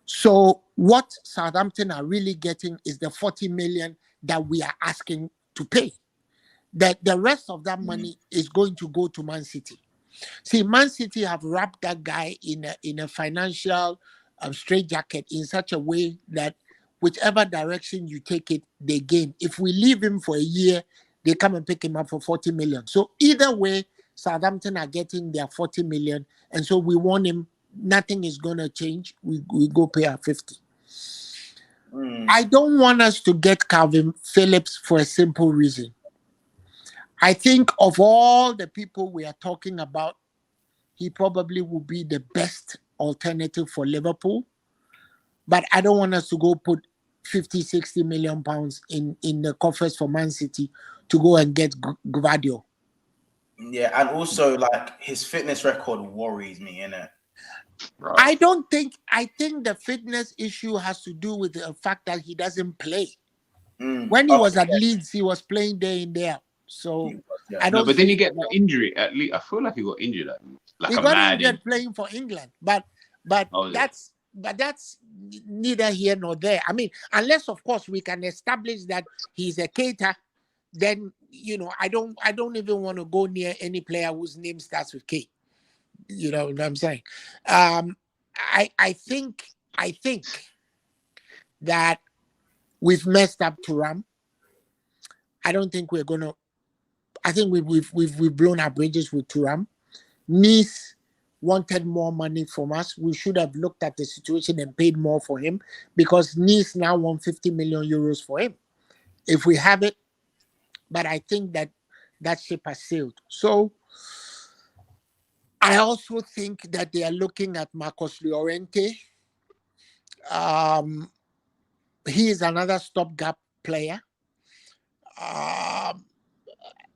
So what Southampton are really getting is the 40 million that we are asking to pay. That the rest of that money is going to go to Man City. See, Man City have wrapped that guy in a financial straitjacket in such a way that whichever direction you take it, they gain. If we leave him for a year, they come and pick him up for 40 million. So either way, Southampton are getting their 40 million. And so we want him. Nothing is going to change. We go pay our 50. I don't want us to get Calvin Phillips for a simple reason. I think of all the people we are talking about, he probably will be the best alternative for Liverpool. But I don't want us to go put 50, 60 million pounds in the coffers for Man City to go and get Gvardiol. Yeah, and also like his fitness record worries me, innit? Right. I think the fitness issue has to do with the fact that he doesn't play. When he was at Leeds, he was playing day in there. So I don't. But then you get that injury. At least I feel like he got injured. Like he got injured playing for England, but that's neither here nor there. I mean, unless of course we can establish that he's a cater, then I don't even want to go near any player whose name starts with K. You know what I'm saying? I think that we've messed up Thuram. I don't think we're gonna. I think we've blown our bridges with Thuram. Nice wanted more money from us. We should have looked at the situation and paid more for him, because Nice now want 50 million euros for him. If we have it, but I think that ship has sailed. So I also think that they are looking at Marcos Llorente. He is another stopgap player.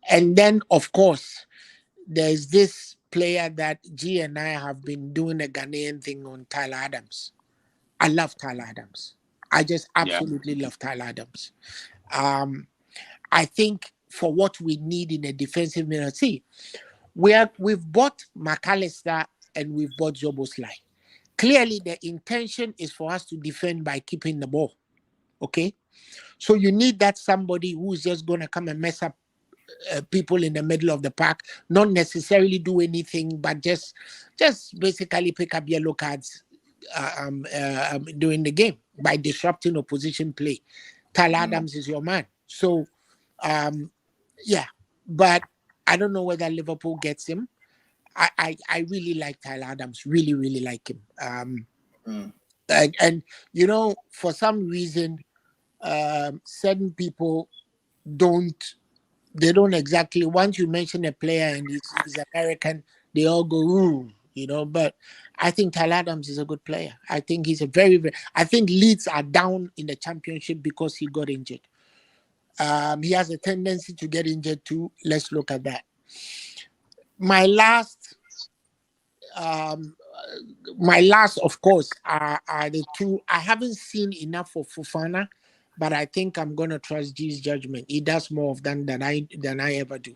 And then, of course, there's this player that G and I have been doing a Ghanaian thing on, Tyler Adams. I love Tyler Adams. I just absolutely love Tyler Adams. I think for what we need in a defensive midfield, see, we've bought McAllister and we've bought Zoboslai. Clearly, the intention is for us to defend by keeping the ball. Okay, so you need that somebody who's just going to come and mess up people in the middle of the park, not necessarily do anything, but just basically pick up yellow cards during the game by disrupting opposition play. Tyler Adams is your man. So, yeah, but I don't know whether Liverpool gets him. I really like Tyler Adams, really, really like him. And you know, for some reason, certain people don't exactly, once you mention a player and he's American, they all go, ooh, you know, but I think Tyler Adams is a good player. I think he's a very, very, I think Leeds are down in the championship because he got injured. He has a tendency to get injured too. Let's look at that. My last, of course, are the two. I haven't seen enough for Fofana, but I think I'm gonna trust G's judgment. He does more of that than I ever do.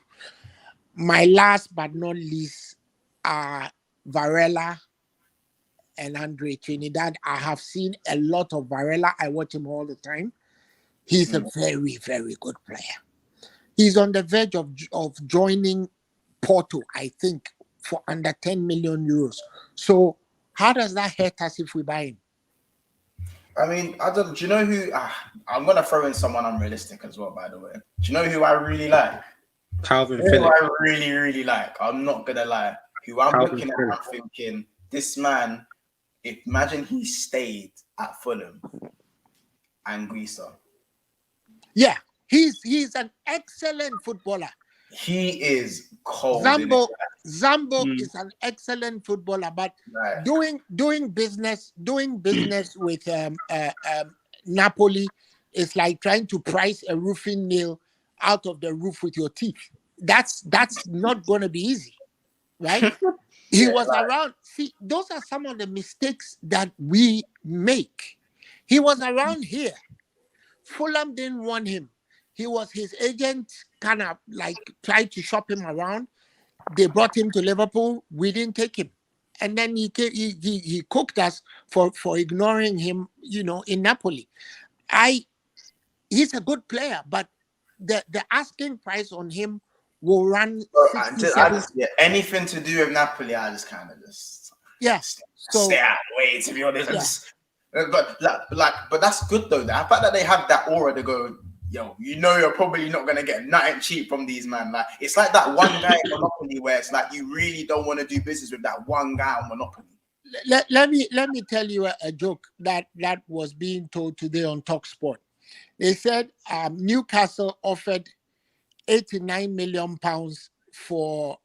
My last but not least are Varela and Andre Trinidad. I have seen a lot of Varela. I watch him all the time. He's a very, very good player. He's on the verge of joining Porto, I think, for under 10 million euros. So how does that hurt us if we buy him? I mean, I don't. Do you know who? I'm gonna throw in someone unrealistic as well. By the way, do you know who I really like? Calvin Who Phillips. I really, really like. I'm not gonna lie. Who I'm Calvin looking at, Phillips. I'm thinking, this man. Imagine he stayed at Fulham. Anguissa. Yeah, he's an excellent footballer. He is cold. Zambo is an excellent footballer, but doing business with Napoli is like trying to price a roofing nail out of the roof with your teeth. That's not going to be easy, right? He was around. See, those are some of the mistakes that we make. He was around here. Fulham didn't want him. His agent kind of like tried to shop him around. They brought him to Liverpool. We didn't take him. And then he cooked us for ignoring him, you know, in Napoli. He's a good player, but the asking price on him will run 67. Anything to do with Napoli, I just kind of stay out of the way, to be honest. Yeah. But that's good though. The fact that they have that aura to go, yo, you know, you're probably not gonna get nothing cheap from these man. Like it's like that one guy in Monopoly where it's like you really don't want to do business with that one guy on Monopoly. Let me tell you a joke that was being told today on TalkSport. They said Newcastle offered £89 million for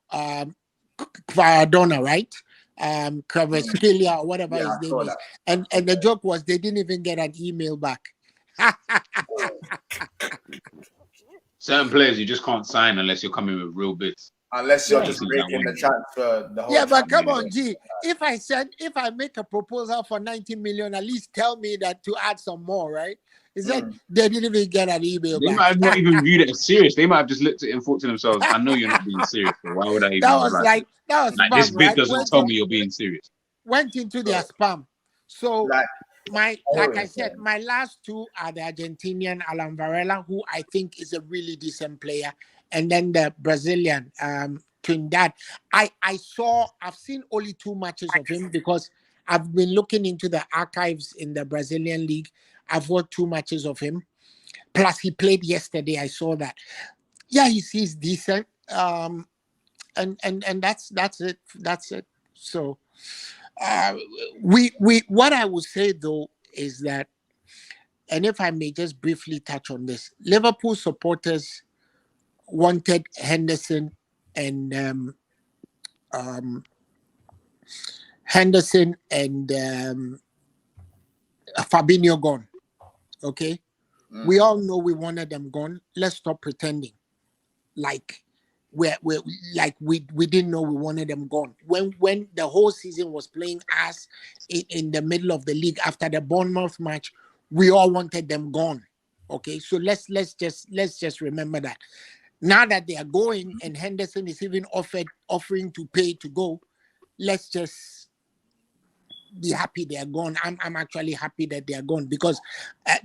Maradona, right? Kvaratskhelia or whatever his name is. And the joke was they didn't even get an email back. Certain players you just can't sign unless you're coming with real bits. Unless you're just breaking the transfer. But come on, G. If I make a proposal for 90 million, at least tell me that to add some more, right? Is that they didn't even get an email They back. might have not even viewed it as serious. They might have just looked at it and thought to themselves, I know you're not being serious, but why would I even that was spam, this bid right? doesn't tell me you're being serious. Went into their spam. So like I said, my last two are the Argentinian Alan Varela, who I think is a really decent player, and then the Brazilian Trinidad. I've seen only 2 matches of him because I've been looking into the archives in the Brazilian league. I've watched 2 matches of him. Plus, he played yesterday. I saw that. Yeah, he's decent. And that's it. That's it. So, we what I would say though is that, and if I may just briefly touch on this, Liverpool supporters wanted Henderson and Fabinho gone. Okay, we all know we wanted them gone. Let's stop pretending like we didn't know we wanted them gone. When the whole season was playing us in the middle of the league after the Bournemouth match, we all wanted them gone. Okay, so let's just remember that. Now that they are going and Henderson is even offering to pay to go, let's just be happy they are gone. I'm actually happy that they are gone because,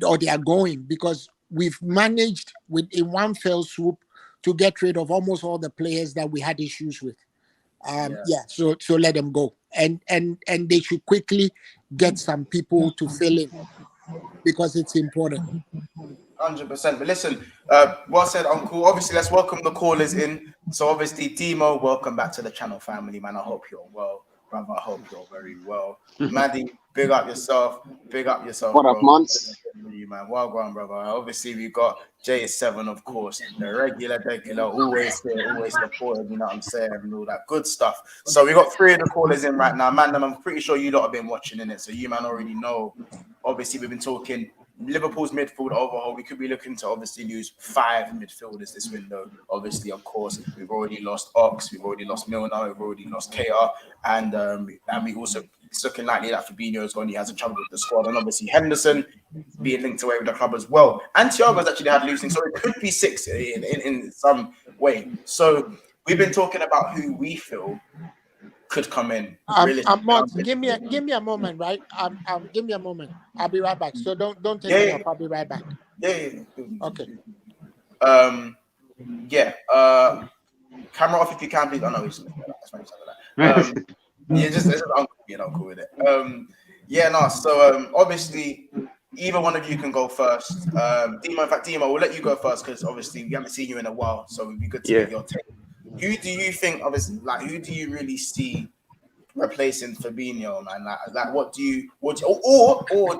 or they are going, because we've managed in one fell swoop to get rid of almost all the players that we had issues with. So let them go, and they should quickly get some people to fill in because it's important. 100%. But listen, well said, Uncle. Obviously, let's welcome the callers in. So obviously, Demo, welcome back to the channel, family, man. I hope you're well, brother. I hope you're very well. Maddie, big up yourself. Big up yourself, What up, bro. Mons? You, man. Well gone, brother. Obviously, we got J7, of course, the regular, always here, always supported, you know what I'm saying, and all that good stuff. So we got 3 of the callers in right now. Man, I'm pretty sure you lot have been watching in it, so you, man, already know. Obviously, we've been talking Liverpool's midfield overhaul. We could be looking to obviously lose 5 midfielders this window. Obviously, of course, we've already lost Ox, we've already lost Milner, we've already lost KR, and we also, it's looking likely that Fabinho is going. He has a trouble with the squad, and obviously Henderson being linked away with the club as well. And Thiago's actually had losing, so it could be 6 in some way. So we've been talking about who we feel could come in. Give me a moment, right? Give me a moment. I'll be right back. So don't take me off. I'll be right back. Yeah. Okay. Camera off if you can, please. I know it's just uncle, you know, cool with it. So obviously either one of you can go first. Demo, in fact, Demo, we'll let you go first because obviously we haven't seen you in a while, so it'd be good to get your take. Who do you think, obviously, who do you really see replacing Fabinho, man? What do you or do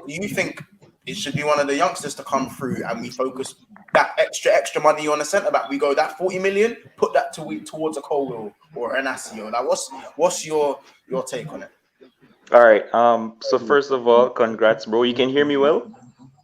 you think it should be one of the youngsters to come through and we focus that extra money on a centre back? We go that 40 million, put that towards a Colwell or an Asio. What's your take on it? All right. So first of all, congrats, bro. You can hear me well?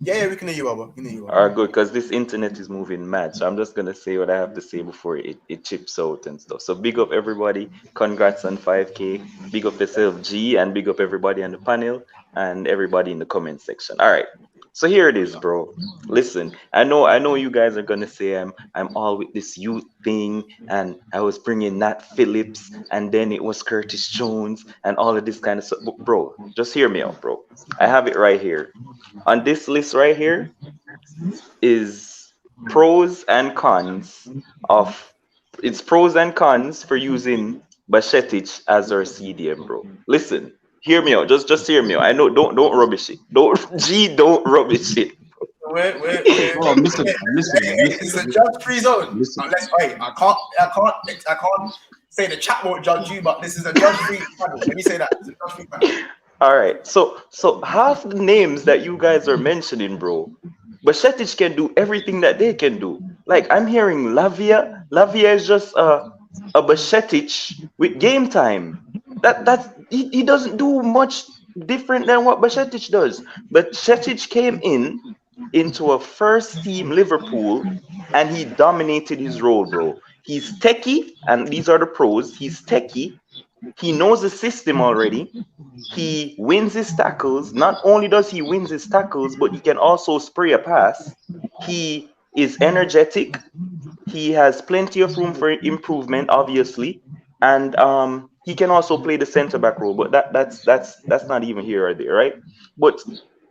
Yeah, we can hear you, Albert. All right, good, because this internet is moving mad. So I'm just gonna say what I have to say before it chips out and stuff. So big up everybody. Congrats on 5K. Big up yourself, G, and big up everybody on the panel and everybody in the comment section. All right. So here it is, bro. Listen, I know you guys are gonna say I'm all with this youth thing, and I was bringing Nat Phillips, and then it was Curtis Jones, and all of this kind of stuff. But bro, just hear me out, bro. I have it right here. On this list right here is pros and cons for using Bashetic as our CDM, bro. Listen. Hear me out. Just hear me out. I know. Don't rubbish it. Don't rubbish it. Wait. Oh, I'm listening. It's a judge-free zone. I can't say the chat won't judge you, but this is a judge-free panel. Let me say that. It's a judge-free panel. All right. So half the names that you guys are mentioning, bro, Bashetic can do everything that they can do. Like I'm hearing Lavia. Lavia is just a Bashetic with game time. He doesn't do much different than what Bashetic does. But Bashetic came into a first team Liverpool and he dominated his role, bro. He's techie, and these are the pros. He's techie. He knows the system already. He wins his tackles. Not only does he win his tackles, but he can also spray a pass. He is energetic. He has plenty of room for improvement, obviously, and he can also play the center back role. But that's not even here or there, right? But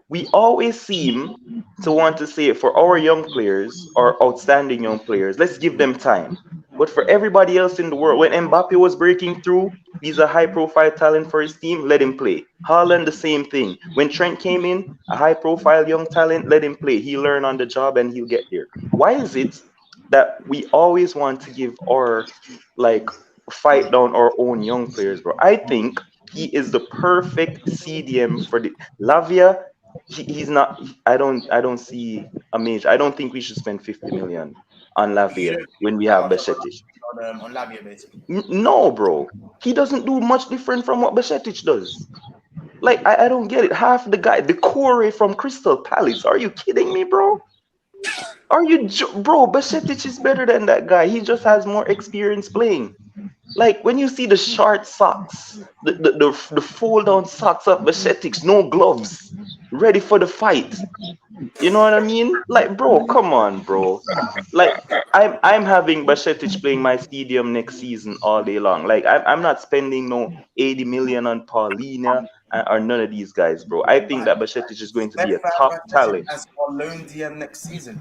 we always seem to want to say for our young players or outstanding young players, let's give them time. But for everybody else in the world, when Mbappe was breaking through, he's a high-profile talent for his team, let him play. Haaland, the same thing. When Trent came in, a high-profile young talent, let him play. He'll learn on the job and he'll get there. Why is it that we always want to give our, fight down our own young players, bro? I think he is the perfect CDM for the Lavia. He's not. I don't see a major. I don't think we should spend 50 million on Lavia when we have Bashetic. On Lavia, basically. No, bro. He doesn't do much different from what Bashetic does. Like, I don't get it. Half the guy, the Corey from Crystal Palace. Are you kidding me, bro? Bro, Bashetic is better than that guy. He just has more experience playing. Like, when you see the short socks, the fold-down socks of Bashetic, no gloves, ready for the fight. You know what I mean? Like, bro, come on, bro. Like, I'm having Bashetic playing my stadium next season all day long. Like, I'm not spending no 80 million on Paulina or none of these guys, bro. I think that Bashetic is going to be a top talent. As our loan DM next season.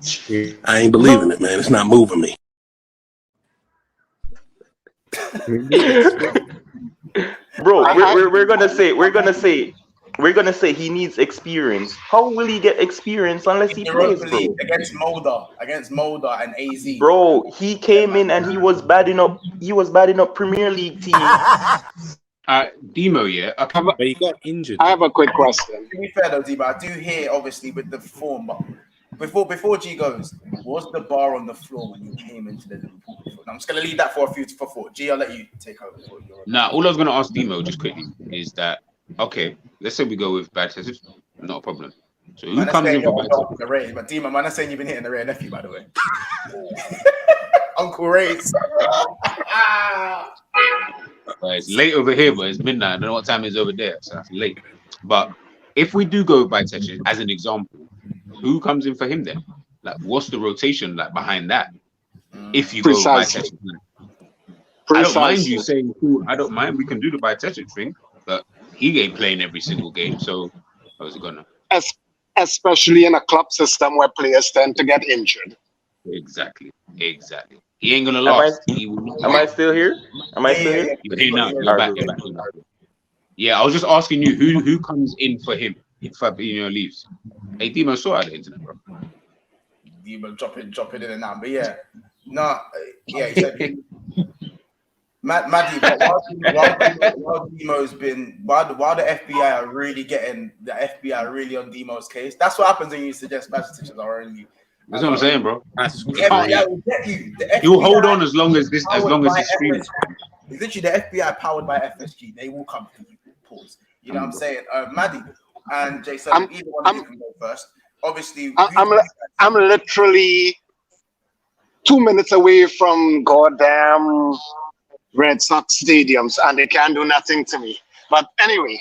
I ain't believing it, man. It's not moving me. Bro, we're gonna say he needs experience. How will he get experience unless he plays, bro? Against Mulder and AZ. Bro, he came in and he was batting up Premier League teams. Demo, yeah. But he got injured. I have a quick question. To be fair though, Debo, I do hear obviously with the form, but before G goes, was the bar on the floor when you came into the Liverpool? I'm just gonna leave that for thought. G, I'll let you take over. Nah, all I was gonna ask Demo just quickly is that okay? Let's say we go with bad test, not a problem. So who comes in for bad test? But Demo, man, I'm saying you've been hitting the Ray nephew, by the way. Uncle Ray's. It's late over here, but it's midnight. I don't know what time it is over there, so that's late. But if we do go by Tetris as an example, who comes in for him then? Like, what's the rotation like behind that? If you go by Tetris, I don't mind you saying who. I don't mind. We can do the by Tetris thing, but he ain't playing every single game. So how's it gonna? Especially in a club system where players tend to get injured. Exactly. He ain't gonna last. Am I still here? You're here now. You're back. Yeah, I was just asking you who comes in for him if Fabinho leaves. Hey, Demo, sort out the internet, bro. Demo dropping in and out, but yeah, he said. Maddie, while Demo's been while the FBI are really getting on Demo's case. That's what happens when you suggest bad statistics are only. That's what I'm saying, bro. The FBI will get you. You'll hold on as long as it's streaming. It's literally the FBI powered by FSG. They will come to you. Pause. You know what I'm saying? Maddie and Jason, either one of you can go first. Obviously, I'm literally 2 minutes away from goddamn Red Sox stadiums, and they can't do nothing to me. But anyway,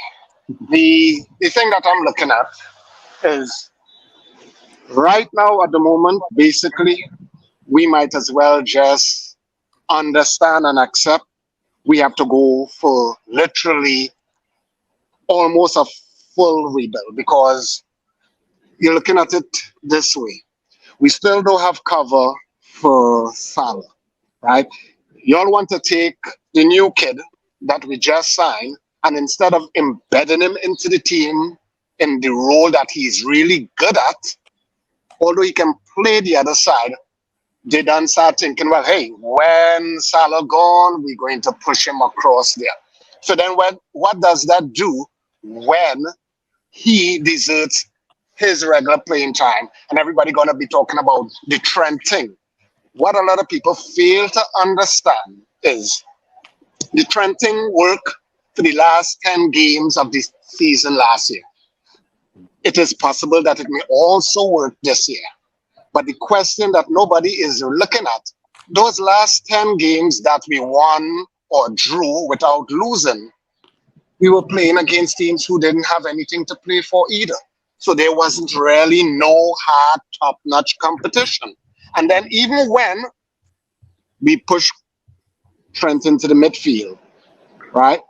the thing that I'm looking at is right now at the moment, basically, we might as well just understand and accept we have to go for literally almost a full rebuild, because you're looking at it this way. We still don't have cover for Salah, right? Y'all want to take the new kid that we just signed, and instead of embedding him into the team in the role that he's really good at, although he can play the other side, they done start thinking, well, hey, when Salah gone, we're going to push him across there. So then what does that do when he deserts his regular playing time and everybody going to be talking about the Trent thing? What a lot of people fail to understand is the Trent thing worked for the last 10 games of this season last year. It is possible that it may also work this year. But the question that nobody is looking at, those last 10 games that we won or drew without losing, we were playing against teams who didn't have anything to play for either. So there wasn't really no hard, top-notch competition. And then even when we push Trent into the midfield, right?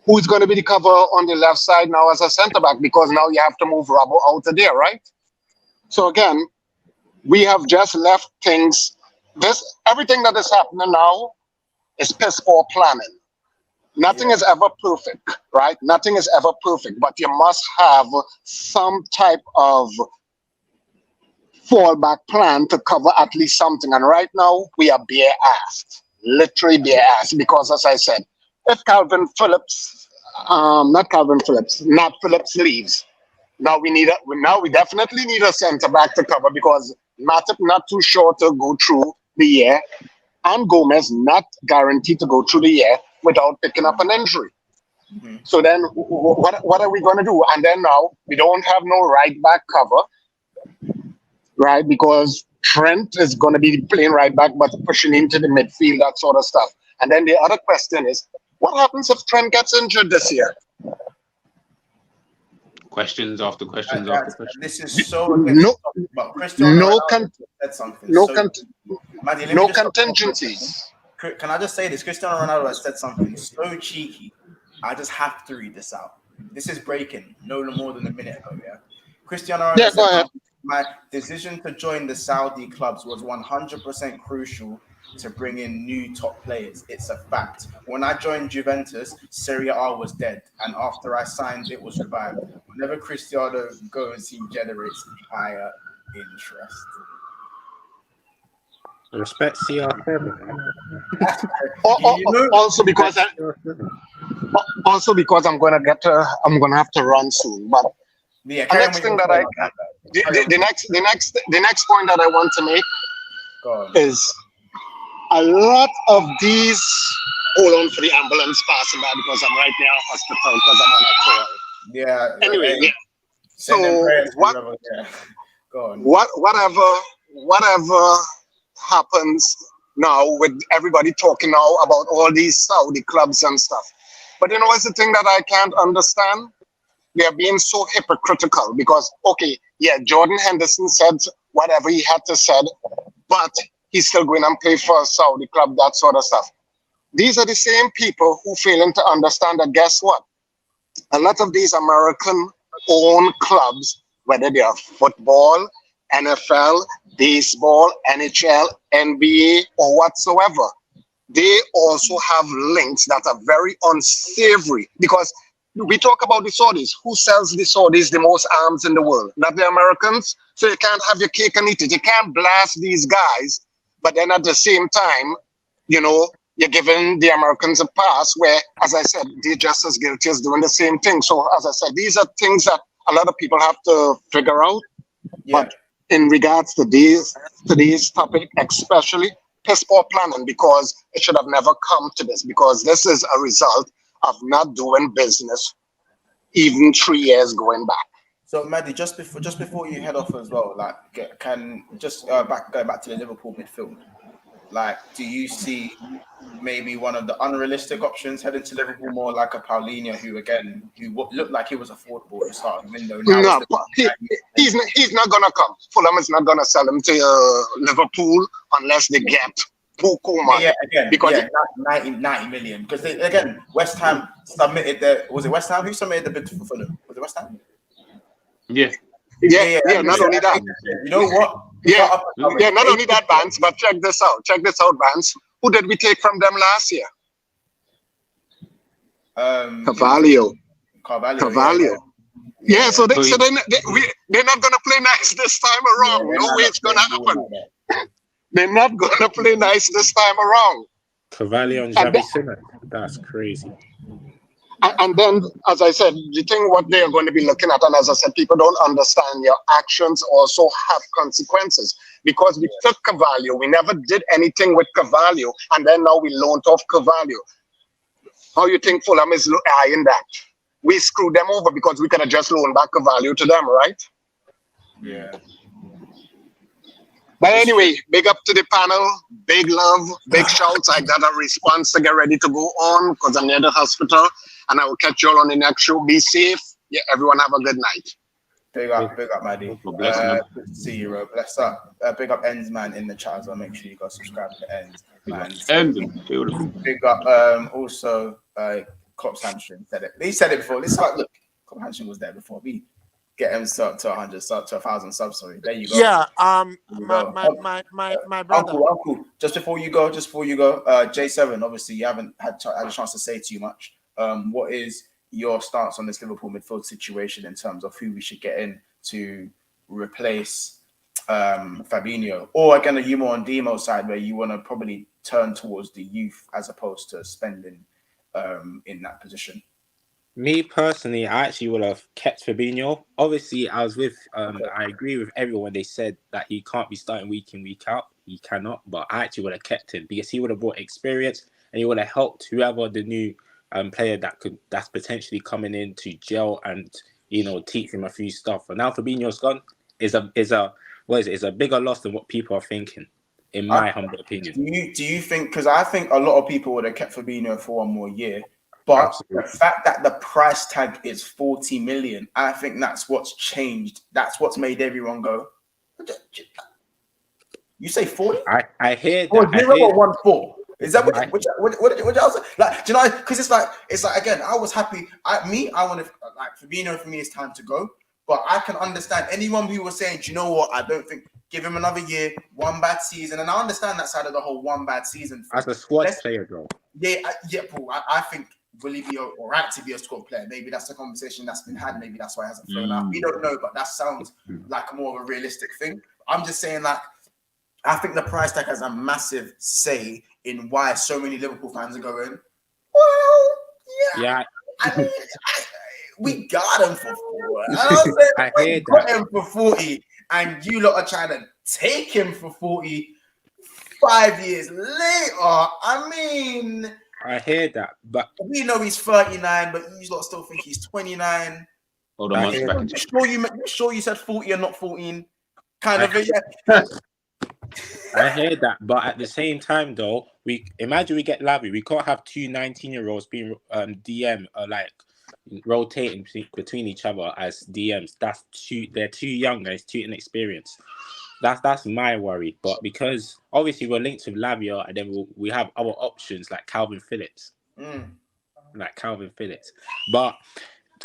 Who's going to be the cover on the left side now as a centre-back? Because now you have to move Robbo out of there, right? So again, we have just left things. Everything that is happening now is piss poor planning. Nothing is ever perfect, right? Nothing is ever perfect, but you must have some type of fallback plan to cover at least something. And right now, we are bare-assed, literally bare-assed, because as I said, if Nat Phillips leaves, now we definitely need a centre-back to cover, because Matip not too sure to go through the year, and Gomez not guaranteed to go through the year without picking up an injury. Mm-hmm. So then what are we going to do? And then now we don't have no right back cover, right? Because Trent is going to be playing right back, but pushing into the midfield, that sort of stuff. And then the other question is, what happens if Trent gets injured this year? Questions after questions And after questions. this is so against No, the topic, but Cristiano no, Ronaldo said something. no, So, Maddie, let me no just contingencies. Can I just say this? Cristiano Ronaldo has said something so cheeky. I just have to read this out. This is breaking no more than a minute ago. Yeah, Cristiano Ronaldo Yeah, said, go ahead. my decision to join the Saudi clubs was 100% crucial to bring in new top players. It's a fact. When I joined Juventus, Serie A was dead, and after I signed, it was revived. Whenever Cristiano goes, he generates higher interest. Respect CR7. Also because I'm gonna have to run soon. But Yeah, the next thing that the next point that I want to make is a lot of these. Hold on for the ambulance passing by because I'm right near a hospital because I'm on a call. Yeah. Anyway, yeah. So Go on. Whatever happens now with everybody talking now about all these Saudi clubs and stuff. But you know what's the thing that I can't understand? They are being so hypocritical because, okay, yeah, Jordan Henderson said whatever he had to said, but he's still going and play for a Saudi club, that sort of stuff. These are the same people who failing to understand that, guess what? A lot of these American-owned clubs, whether they are football, NFL, baseball, NHL, NBA, or whatsoever, they also have links that are very unsavory because we talk about the Saudis. Who sells the Saudis the most arms in the world? Not the Americans. So you can't have your cake and eat it. You can't blast these guys, but then at the same time, you know, you're giving the Americans a pass where, as I said, they're just as guilty as doing the same thing. So as I said, these are things that a lot of people have to figure out. Yeah. But in regards to today's topic, especially piss poor planning, because it should have never come to this, because this is a result of not doing business even 3 years going back. So, Maddie, just before you head off as well, like, go back to the Liverpool midfield. Like, do you see maybe one of the unrealistic options heading to Liverpool, more like a Paulinho, who looked like he was affordable at the start of the window? Now he's not gonna come. Fulham is not gonna sell him to Liverpool unless they get Buku money. Because 90 million. Because again, West Ham submitted was it West Ham who submitted the bid for Fulham? Was it West Ham? Yeah. Not only that. You know what? Yeah, not only that, Vance, but check this out. Check this out, Vance. Who did we take from them last year? Carvalho. Yeah, so they're not gonna play nice this time around. No way it's gonna happen. They're not gonna play nice this time around. Carvalho and Xavi Simons. That's crazy. And then, as I said, the thing what they are going to be looking at, and as I said, people don't understand your actions also have consequences. Because we took Carvalho, we never did anything with Carvalho, and then now we loaned off Carvalho. How you think Fulham is eyeing that? We screwed them over because we could have just loaned back Carvalho to them, right? Yeah. But anyway, big up to the panel, big love, big shouts. I got a response to get ready to go on because I'm near the hospital, and I will catch you all on the next show. Be safe. Yeah, everyone have a good night. Big up, Maddie. Good to see you, bro. Bless up. Big up Ends man in the chat as well. Make sure you go subscribe to Ends. Big up also Klopp's hamstring said it. He said it before. This is like, look, Klopp's hamstring was there before. We get him to 100 to 1,000 subs. Sorry, there you go. Yeah. My brother. Uncle. Just before you go, J7. Obviously, you haven't had a chance to say too much. What is your stance on this Liverpool midfield situation in terms of who we should get in to replace Fabinho? Or again, are you more on Demo's side where you want to probably turn towards the youth as opposed to spending in that position? Me personally, I actually would have kept Fabinho. Obviously, I agree with everyone. They said that he can't be starting week in, week out. He cannot, but I actually would have kept him because he would have brought experience and he would have helped whoever the new player that's potentially coming in to gel and teach him a few stuff. And now Fabinho's gone is a bigger loss than what people are thinking, in my humble opinion. Do you think? Because I think a lot of people would have kept Fabinho for one more year. But Absolutely. the fact that the price tag is 40 million, I think that's what's changed. That's what's made everyone go. You say 40? I hear Or that. I 0 hear or 1-4? Is that I- what else? Like, do you know? Because it's like again. I was happy. I want to like Fabinho. For me, it's time to go. But I can understand anyone who was saying, do you know what? I don't think. Give him another year, one bad season, and I understand that side of the whole one bad season thing. as a squad player, though. Yeah, Paul. I think will he be all right to be a squad player? Maybe that's the conversation that's been had. Maybe that's why it hasn't flown out. We don't know, but that sounds like more of a realistic thing. I'm just saying, like, I think the price tag has a massive say in why so many Liverpool fans are going, well, Yeah, I mean, we got him for 4. I We hear got that. him for 40, and you lot are trying to take him for 40 5 years later. I mean, I hear that, but we know he's 39, but you lot still think he's 29. Hold on, I months hear back. You sure you said 40 and not 14? Kind of, I hear that, but at the same time, though, we get Lavia. We can't have two 19-year-olds being DM like rotating between each other as DMs. They're too young and it's too inexperienced. That's my worry. But because obviously we're linked with Lavia, and then we have other options like Calvin Phillips, But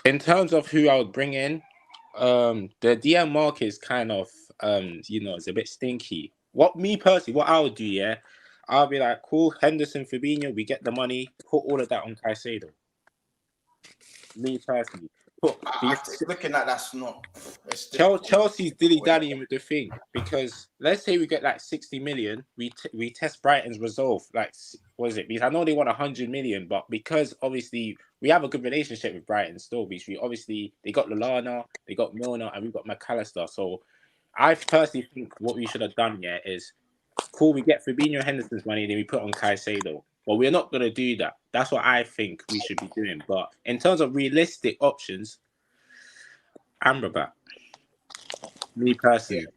in terms of who I would bring in, the DM market is kind of it's a bit stinky. What I would do, I'll be like, cool, Henderson, Fabinho, we get the money, put all of that on Caicedo. Me personally, looking at that's not. Chelsea's dilly-dallying with the thing, because let's say we get like 60 million, we test Brighton's resolve, like, what is it? Because I know they want 100 million, but because obviously we have a good relationship with Brighton still, because they got Lallana, they got Milner, and we've got McAllister. So I personally think what we should have done is, cool, we get Fabinho, Henderson's money, then we put on Caicedo. But we're not going to do that. That's what I think we should be doing. But in terms of realistic options, Amrabat. Me personally.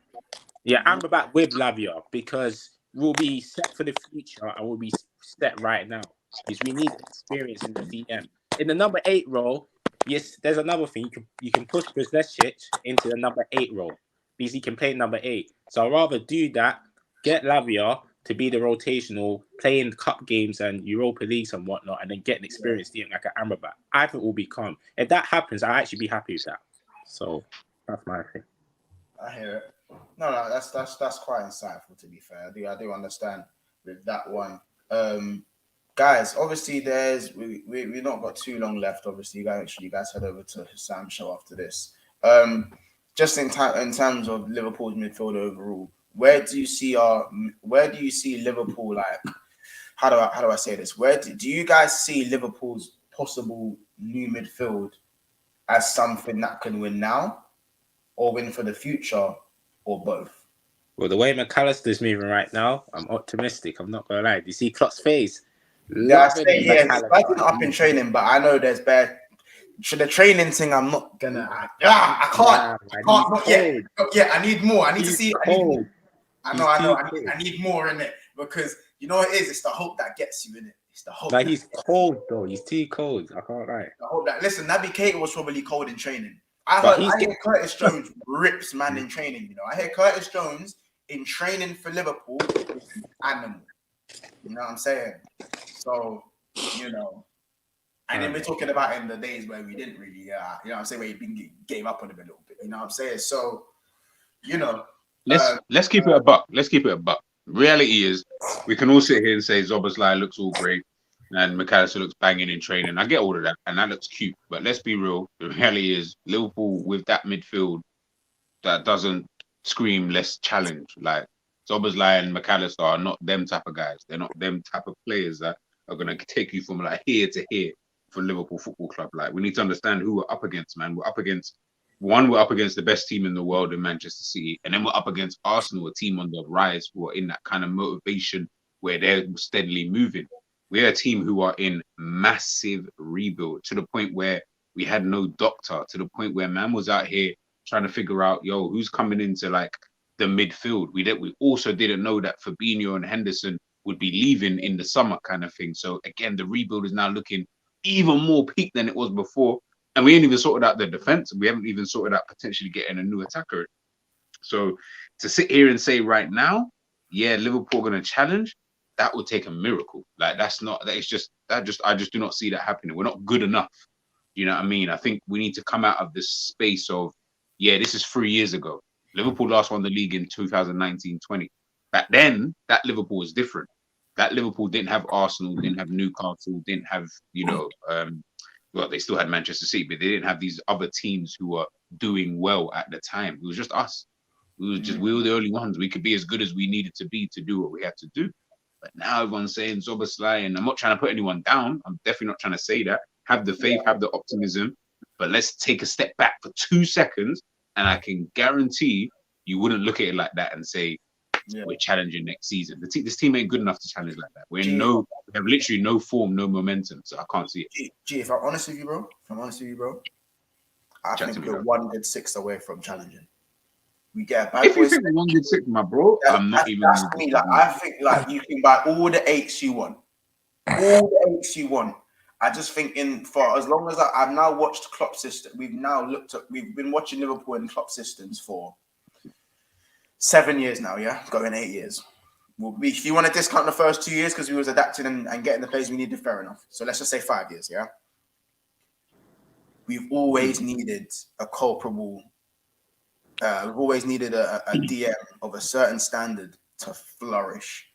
Yeah, Amrabat with Lavia, because we'll be set for the future and we'll be set right now. Because we need experience in the DM. In the number 8 role, yes, there's another thing. You can push Bigsixbants into the number 8 role, because he can play number 8. So I'd rather do that, get Lavia to be the rotational, playing cup games and Europa Leagues and whatnot, and then get an experience DM like an Amrabat. I think we'll become. If that happens, I'll actually be happy with that. So that's my thing. I hear it. No, that's quite insightful, to be fair. I do understand with that one. Guys, obviously we've not got too long left. Obviously, you guys head over to Sam's show after this. Just in terms of Liverpool's midfield overall, where do you see Liverpool, like, how do I say this? Where do you guys see Liverpool's possible new midfield as something that can win now, or win for the future, or both? Well, the way McAllister's moving right now, I'm optimistic. I'm not gonna lie. Do you see Klopp's face? Yeah, it's been up in training, but I know there's bad. For the training thing, I'm not gonna. I can't. Not yet. I need more. I need to see. I know. I need more in it, because you know what it is. It's the hope that gets you in it. It's the hope. Like, he's cold though. He's too cold. I can't lie. The hope that, listen, Naby Keita was probably cold in training. I hear Curtis Jones rips man in training. You know, I hear Curtis Jones in training for Liverpool is an animal. You know what I'm saying? So, you know, and then we're talking about in the days where we didn't really, you know what I'm saying, where he gave up on him a little bit. You know what I'm saying? So, you know, let's keep it a buck. Let's keep it a buck. Reality is, we can all sit here and say Szoboszlai looks all great and McAllister looks banging in training. I get all of that, and that looks cute. But let's be real. The reality is, Liverpool with that midfield that doesn't scream less challenge. Like, Szoboszlai and McAllister are not them type of guys. They're not them type of players that are going to take you from like here to here for Liverpool Football Club. Like, we need to understand who we're up against, man. We're up against the best team in the world in Manchester City, and then we're up against Arsenal, a team on the rise who are in that kind of motivation where they're steadily moving. We're a team who are in massive rebuild, to the point where we had no doctor, to the point where man was out here trying to figure out, who's coming into like the midfield. We also didn't know that Fabinho and Henderson would be leaving in the summer, kind of thing. So again, the rebuild is now looking even more peak than it was before. And we ain't even sorted out the defense. We haven't even sorted out potentially getting a new attacker. So to sit here and say right now, yeah, Liverpool going to challenge, that would take a miracle. Like I just do not see that happening. We're not good enough. You know what I mean? I think we need to come out of this space of, yeah, this is 3 years ago. Liverpool last won the league in 2019-20. Back then, that Liverpool was different. That Liverpool didn't have Arsenal, didn't have Newcastle, didn't have, well, they still had Manchester City, but they didn't have these other teams who were doing well at the time. It was just us. We were the only ones. We could be as good as we needed to be to do what we had to do. But now everyone's saying Zoboslai, and I'm not trying to put anyone down. I'm definitely not trying to say that. Have the faith, have the optimism, but let's take a step back for 2 seconds, and I can guarantee you wouldn't look at it like that and say, we're challenging next season. This team ain't good enough to challenge like that. We have literally no form, no momentum, so I can't see it. If I'm honest with you, bro, I think we're 1 good 6 away from challenging. We get a bad if you think 1 good 6, my bro, I'm not even. That's me. Like, I think like you can buy all the 8s you want, I just think for as long as I've now watched Klopp system, we've been watching Liverpool and Klopp systems for 7 years now, going 8 years. If you want to discount the first 2 years because we was adapting and getting the players we needed, fair enough. So let's just say 5 years, We've always needed a culpable. We've always needed a DM of a certain standard to flourish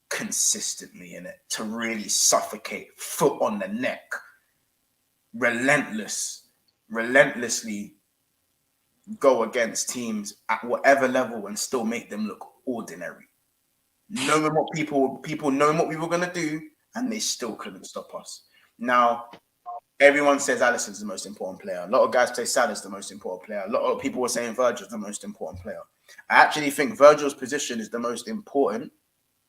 consistently in it, to really suffocate, foot on the neck, relentlessly go against teams at whatever level and still make them look ordinary. Knowing what people knowing what we were going to do, and they still couldn't stop us. Now, everyone says Alisson's the most important player. A lot of guys say Salah's the most important player. A lot of people were saying Virgil's the most important player. I actually think Virgil's position is the most important.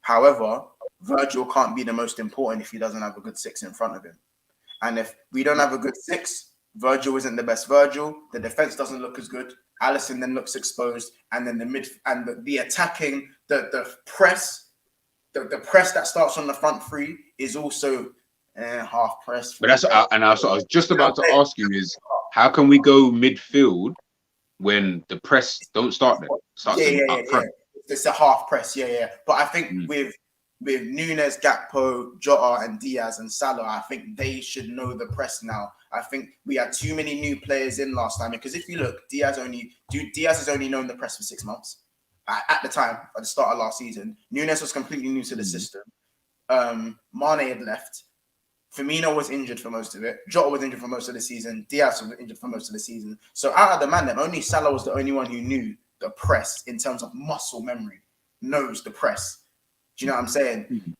However, Virgil can't be the most important if he doesn't have a good 6 in front of him. And if we don't have a good 6, Virgil isn't the best Virgil. The defense doesn't look as good. Alisson then looks exposed, and then the attacking, the press that starts on the front 3 is also half press. But I was just about to ask you is how can we go midfield when the press don't start there? Up front. It's a half press, But I think with Nunes, Gakpo, Jota, and Diaz and Salah, I think they should know the press now. I think we had too many new players in last time, because if you look, Diaz has only known the press for 6 months. At the time, at the start of last season, Nunes was completely new to the system. Mane had left. Firmino was injured for most of it. Jota was injured for most of the season. Diaz was injured for most of the season. So out of the man, only Salah was the only one who knew the press in terms of muscle memory, knows the press. Do you know what I'm saying?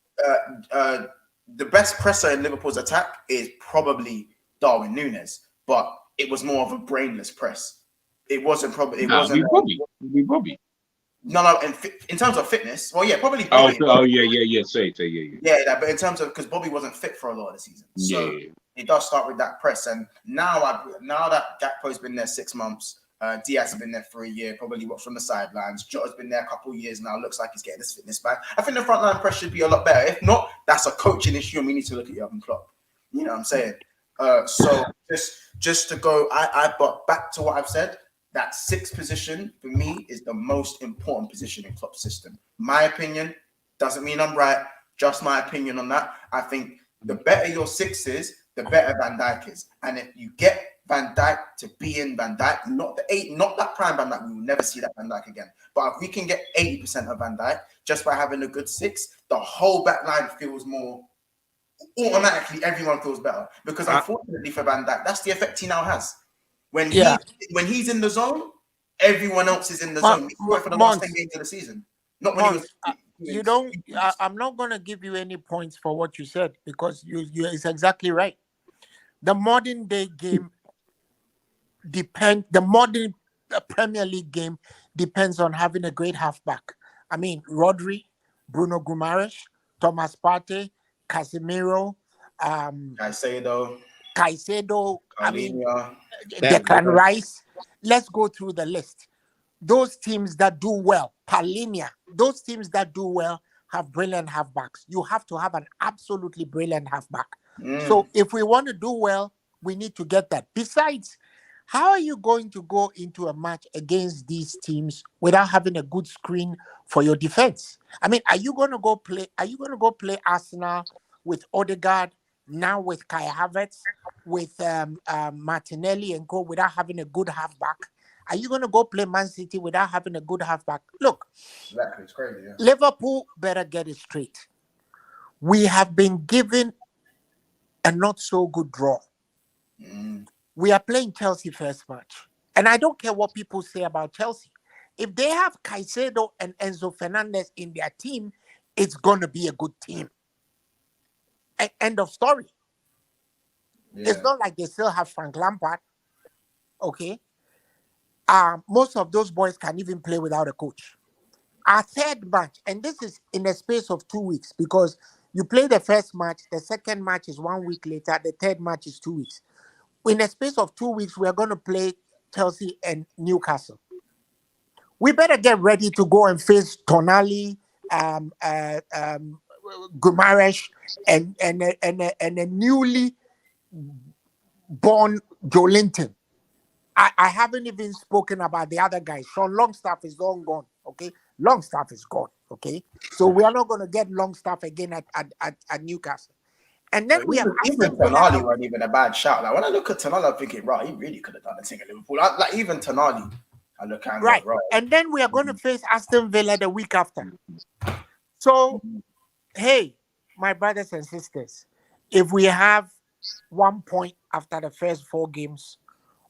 The best presser in Liverpool's attack is probably Darwin Núñez, but it was more of a brainless press. It wasn't probably. Bobby. No. In terms of fitness, well, yeah, probably. Bobby, Yeah. But in terms of, because Bobby wasn't fit for a lot of the season, so it does start with that press. And now that Gakpo's been there 6 months, Diaz has been there for a year, probably watched from the sidelines. Jota's been there a couple of years now. Looks like he's getting his fitness back. I think the front line press should be a lot better. If not, that's a coaching issue, and we need to look at Jurgen Klopp. You know what I'm saying? So just to go, but back to what I've said. That 6th position for me is the most important position in Klopp's system. My opinion, doesn't mean I'm right. Just my opinion on that. I think the better your 6 is, the better Van Dijk is. And if you get Van Dijk to be in Van Dijk, not the 8, not that prime Van Dijk, we will never see that Van Dijk again. But if we can get 80% of Van Dijk just by having a good 6, the whole back line feels more. Automatically, everyone feels better, because unfortunately for Van Dijk, that's the effect he now has. When he's in the zone, everyone else is in the zone. For the last 10 games of the season, not when he was. You don't. I'm not going to give you any points for what you said, because it's exactly right. The modern day game the modern Premier League game depends on having a great halfback. I mean, Rodri, Bruno Guimaraes, Thomas Partey, Casemiro, Caicedo, I mean, Declan Rice. Let's go through the list. Those teams that do well, Palhinha, those teams that do well have brilliant halfbacks. You have to have an absolutely brilliant halfback. So if we want to do well, we need to get that. Besides, how are you going to go into a match against these teams without having a good screen for your defense? I mean, are you going to go play Arsenal with Odegaard, now with Kai Havertz, with Martinelli and go without having a good halfback? Are you going to go play Man City without having a good halfback? Look, Exactly, it's crazy. Yeah. Liverpool better get it straight. We have been given a not so good draw. We are playing Chelsea first match. And I don't care what people say about Chelsea. If they have Caicedo and Enzo Fernandez in their team, it's going to be a good team. End of story. Yeah. It's not like they still have Frank Lampard. Okay. Most of those boys can even play without a coach. Our third match, and this is in the space of 2 weeks, because you play the first match, the second match is 1 week later, the third match is 2 weeks. In the space of 2 weeks, we are going to play Chelsea and Newcastle. We better get ready to go and face Tonali, Guimaraes, and a newly born Joelinton. I haven't even spoken about the other guys. Sean Longstaff is long gone. Okay, Longstaff is gone. Okay, so we are not going to get Longstaff again at Newcastle. And then we have even Tonali wasn't even a bad shout. Like when I look at Tonali, I'm thinking, right, he really could have done a thing at Liverpool. Like even Tonali, I look at him, right. Right. And then we are going to face Aston Villa the week after. So, hey, my brothers and sisters, if we have 1 point after the first 4 games,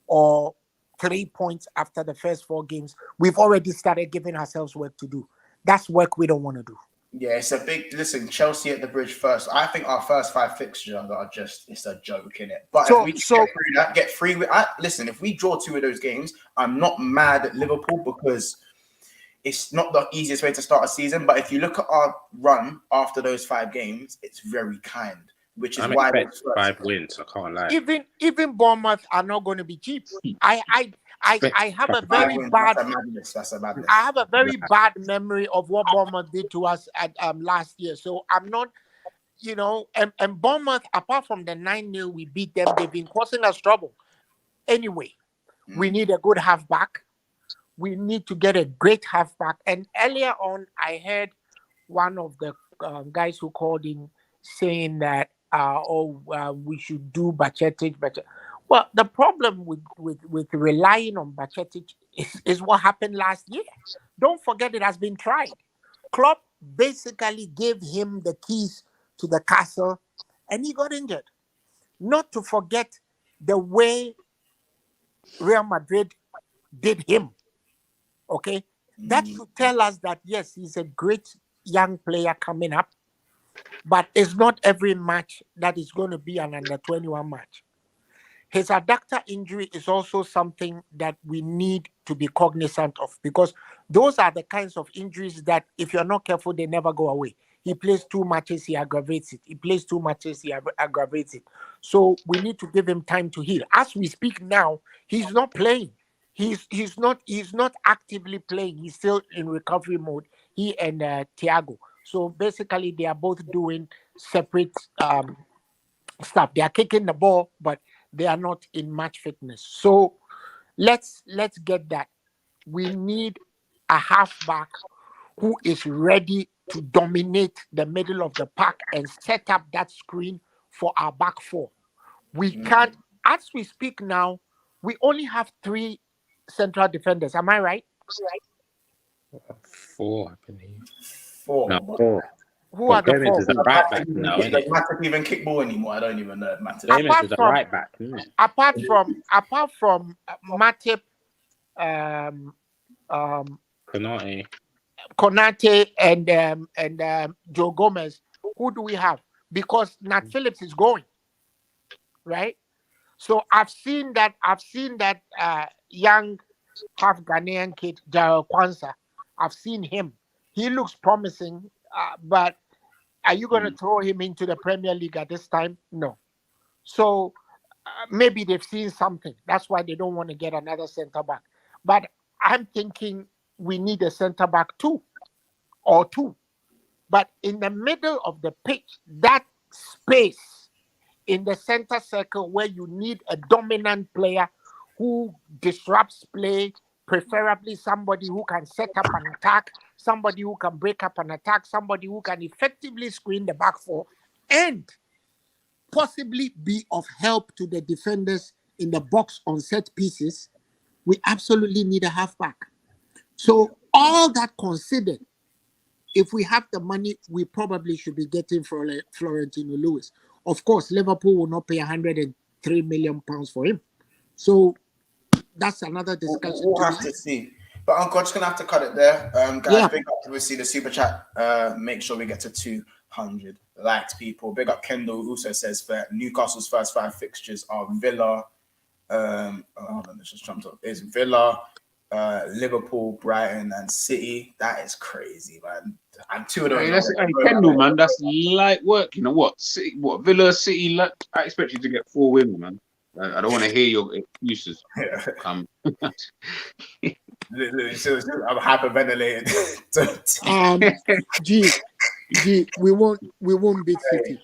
or 3 points after the first 4 games, we've already started giving ourselves work to do. That's work we don't want to do. Yeah, it's a big listen. Chelsea at the bridge first. I think our first 5 fixtures are it's a joke in it. But if we get free with listen, if we draw 2 of those games, I'm not mad at Liverpool because it's not the easiest way to start a season. But if you look at our run after those 5 games, it's very kind. Which is why 5 wins. I can't lie. Even Bournemouth are not going to be cheap. I have a very bad. That's a madness. I have a very bad memory of what Bournemouth did to us at last year. So I'm not, and Bournemouth, apart from the 9-0 we beat them, they've been causing us trouble. Anyway, we need a good halfback. We need to get a great halfback. And earlier on, I heard one of the guys who called in saying that we should do Bajcetic. Well, the problem with relying on Bajcetic is what happened last year. Don't forget it has been tried. Klopp basically gave him the keys to the castle and he got injured. Not to forget the way Real Madrid did him. Okay? That should tell us that, yes, he's a great young player coming up. But it's not every match that is going to be an under-21 match. His adductor injury is also something that we need to be cognizant of because those are the kinds of injuries that if you're not careful, they never go away. He plays 2 matches, he aggravates it. He plays 2 matches, he aggravates it. So we need to give him time to heal. As we speak now, he's not playing. He's not actively playing. He's still in recovery mode. He and Thiago. So basically, they are both doing separate stuff. They are kicking the ball, but they are not in match fitness. So let's get that. We need a halfback who is ready to dominate the middle of the pack and set up that screen for our back 4. We can't, as we speak now, we only have 3 central defenders. Am I right? 4, I believe. 4. No, 4. Who are the 4? Is the right back now. Does Matip even kick ball anymore? I don't even know if Matip. James is the right back, isn't it? Apart from Matip, Konate, and Joe Gomez, who do we have? Because Nat Phillips is going, right? So I've seen that young half Ghanaian kid, Jarrell Kwanzaa. I've seen him. He looks promising, but are you going to throw him into the Premier League at this time? No. So maybe they've seen something. That's why they don't want to get another centre back. But I'm thinking we need a centre back 2 or 2. But in the middle of the pitch, that space in the center circle where you need a dominant player who disrupts play, preferably somebody who can set up an attack, somebody who can break up an attack, somebody who can effectively screen the back four, and possibly be of help to the defenders in the box on set pieces. We absolutely need a halfback. So all that considered, if we have the money, we probably should be getting Florentino Lewis. Of course, Liverpool will not pay £103 million for him. So that's another discussion. We'll have to see. But Uncle, I'm just gonna have to cut it there. Guys, big up to see the super chat. Make sure we get to 200 likes, people. Big up Kendall also says that Newcastle's first 5 fixtures are Villa. Hold on, this just jumped up. It's Villa, Liverpool, Brighton, and City. That is crazy, man. And 2 of those. Kendall, man, that's light work. You know what? City, Villa, City. I expect you to get 4 wins, man. I don't want to hear your excuses. I'm hyperventilating. We won't beat City.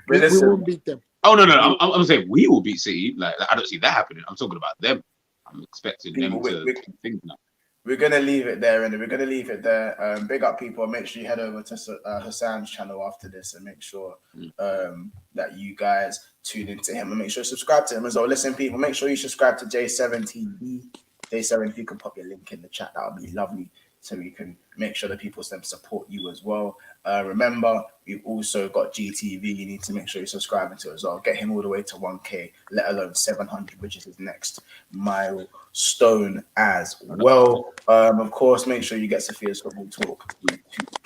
We won't beat them. Oh no! I'm saying we will beat City. Like I don't see that happening. I'm talking about them. I'm expecting them to think now. We're gonna leave it there, and we're gonna leave it there. Big up, people. Make sure you head over to Hassan's channel after this, and make sure that you guys tune into him, and make sure you subscribe to him as well. Listen, people, make sure you subscribe to J7TV. J7, if you can pop your link in the chat, that would be lovely, so we can make sure that people support you as well. Remember, we've also got GTV. You need to make sure you're subscribing to as well. Get him all the way to 1K, let alone 700, which is his next milestone as well. Of course, make sure you get Sophia's Football Talk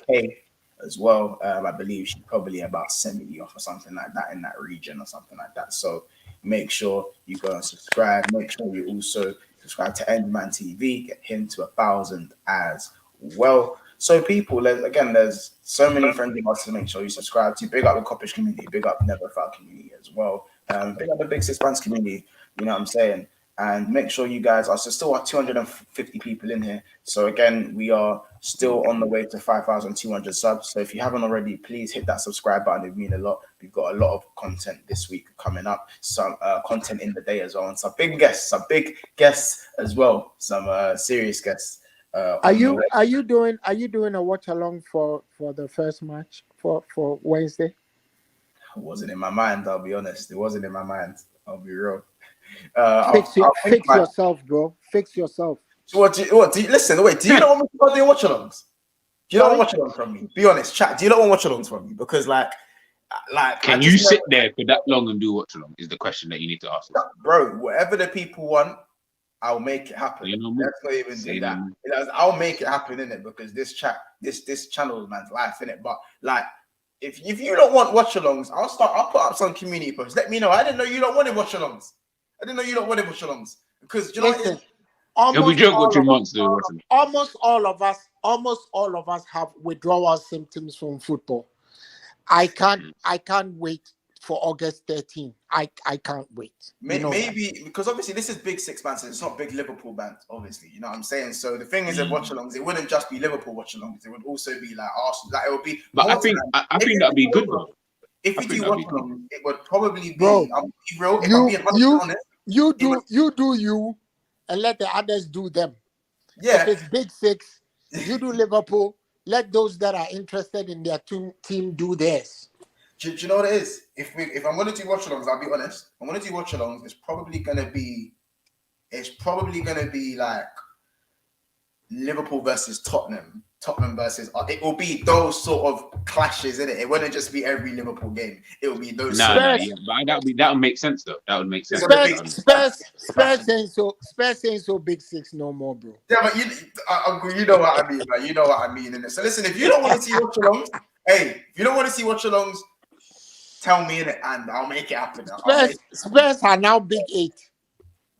2K as well. I believe she's probably about 70 off or something like that in that region or something like that. So make sure you go and subscribe. Make sure you also subscribe to Endman TV. Get him to 1,000 as well. So people, there's so many friendly us to make sure you subscribe to. Big up the Coppish community, big up Never Foul community as well. Big up the Bigsixbants community, you know what I'm saying? And make sure you guys are still at 250 people in here. So again, we are still on the way to 5,200 subs. So if you haven't already, please hit that subscribe button. It would mean a lot. We've got a lot of content this week coming up. Some content in the day as well, and some big guests as well. Some serious guests. Are you doing a watch along for the first match for Wednesday? It wasn't in my mind. I'll be honest. It wasn't in my mind. I'll be real. Fix yourself, bro. Fix yourself. So do you listen? Wait, do you not want me to start doing watch-alongs? Do you not want watch-alongs from me? Be honest, chat. Do you not want watch-alongs from me? Because can you sit there for that long and do watch-along? Is the question that you need to ask. Bro, whatever the people want, I'll make it happen. Let's not even do that. I'll make it happen, innit? Because this channel, man's life, innit? But if you don't want watch-alongs, I'll put up some community posts. Let me know. I didn't know you don't want watch-alongs. Because you know almost all of us have withdrawal symptoms from football. I can't wait for August 13th. I can't wait. Maybe because obviously this is Bigsixbants. It's not Big Liverpool band, obviously. You know what I'm saying? So the thing is, that watch-alongs, it wouldn't just be Liverpool watch-alongs. It would also be like Arsenal. Like it would be. But I think that'd be good, though. If we do watch-alongs, it would probably be. Bro, I'm being real. If I'm being honest, you do you, and let the others do them. Yeah. If it's Big Six, you do Liverpool. Let those that are interested in their team do theirs. Do you know what it is? If I'm going to do watch-alongs, I'll be honest. I'm going to do watch-alongs. It's probably going to be like Liverpool versus Tottenham versus. It will be those sort of clashes, innit? It wouldn't just be every Liverpool game. It will be those. But that would make sense, though. That would make sense. Spurs saying so. Big Six no more, bro. Yeah, but you know what I mean, man. You know what I mean, innit? So listen, if you don't want to see watch-alongs, if you don't want to see watch-alongs, tell me in it, and I'll make it happen. Spurs are now Big 8.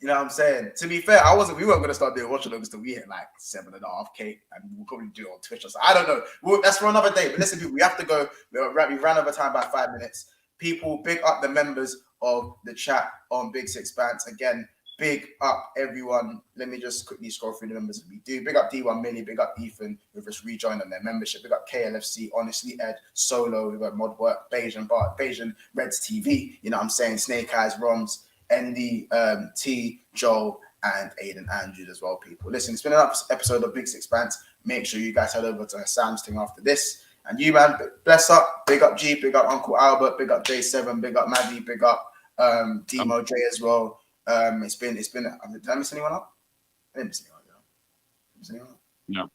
You know what I'm saying? To be fair, we weren't going to start doing watch-alongs till we hit like 7.5K, and we'll probably do it on Twitch or something. I don't know. That's for another day. But listen, people, we have to go. We ran over time by 5 minutes. People, big up the members of the chat on Bigsixbants. Again, Big up everyone. Let me just quickly scroll through the members that we do. Big up D1 Millie, big up Ethan, who've just rejoined on their membership. Big up KLFC, Honestly Ed, Solo, we've got Mod Work, Bayesian Bart, Bayesian Reds TV, you know what I'm saying? Snake Eyes, Roms, Andy, T, Joel, and Aiden Andrews as well, people. Listen, it's been another episode of Bigsixbants. Make sure you guys head over to Sam's thing after this. And you, man, bless up. Big up G, big up Uncle Albert, big up J7, big up Maddie, big up Demo J as well. It's been. Did I miss anyone up? I didn't miss anyone. No.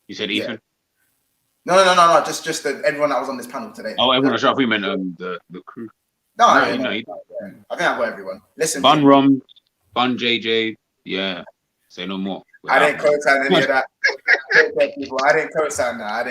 You said Ethan? Yeah. No. Just everyone that was on this panel today. Oh, everyone. I thought we meant the crew. No, I think I got everyone. Listen, Bun Rom, Bun JJ. Yeah. Say no more. I didn't co-sign any of that. I didn't co-sign that.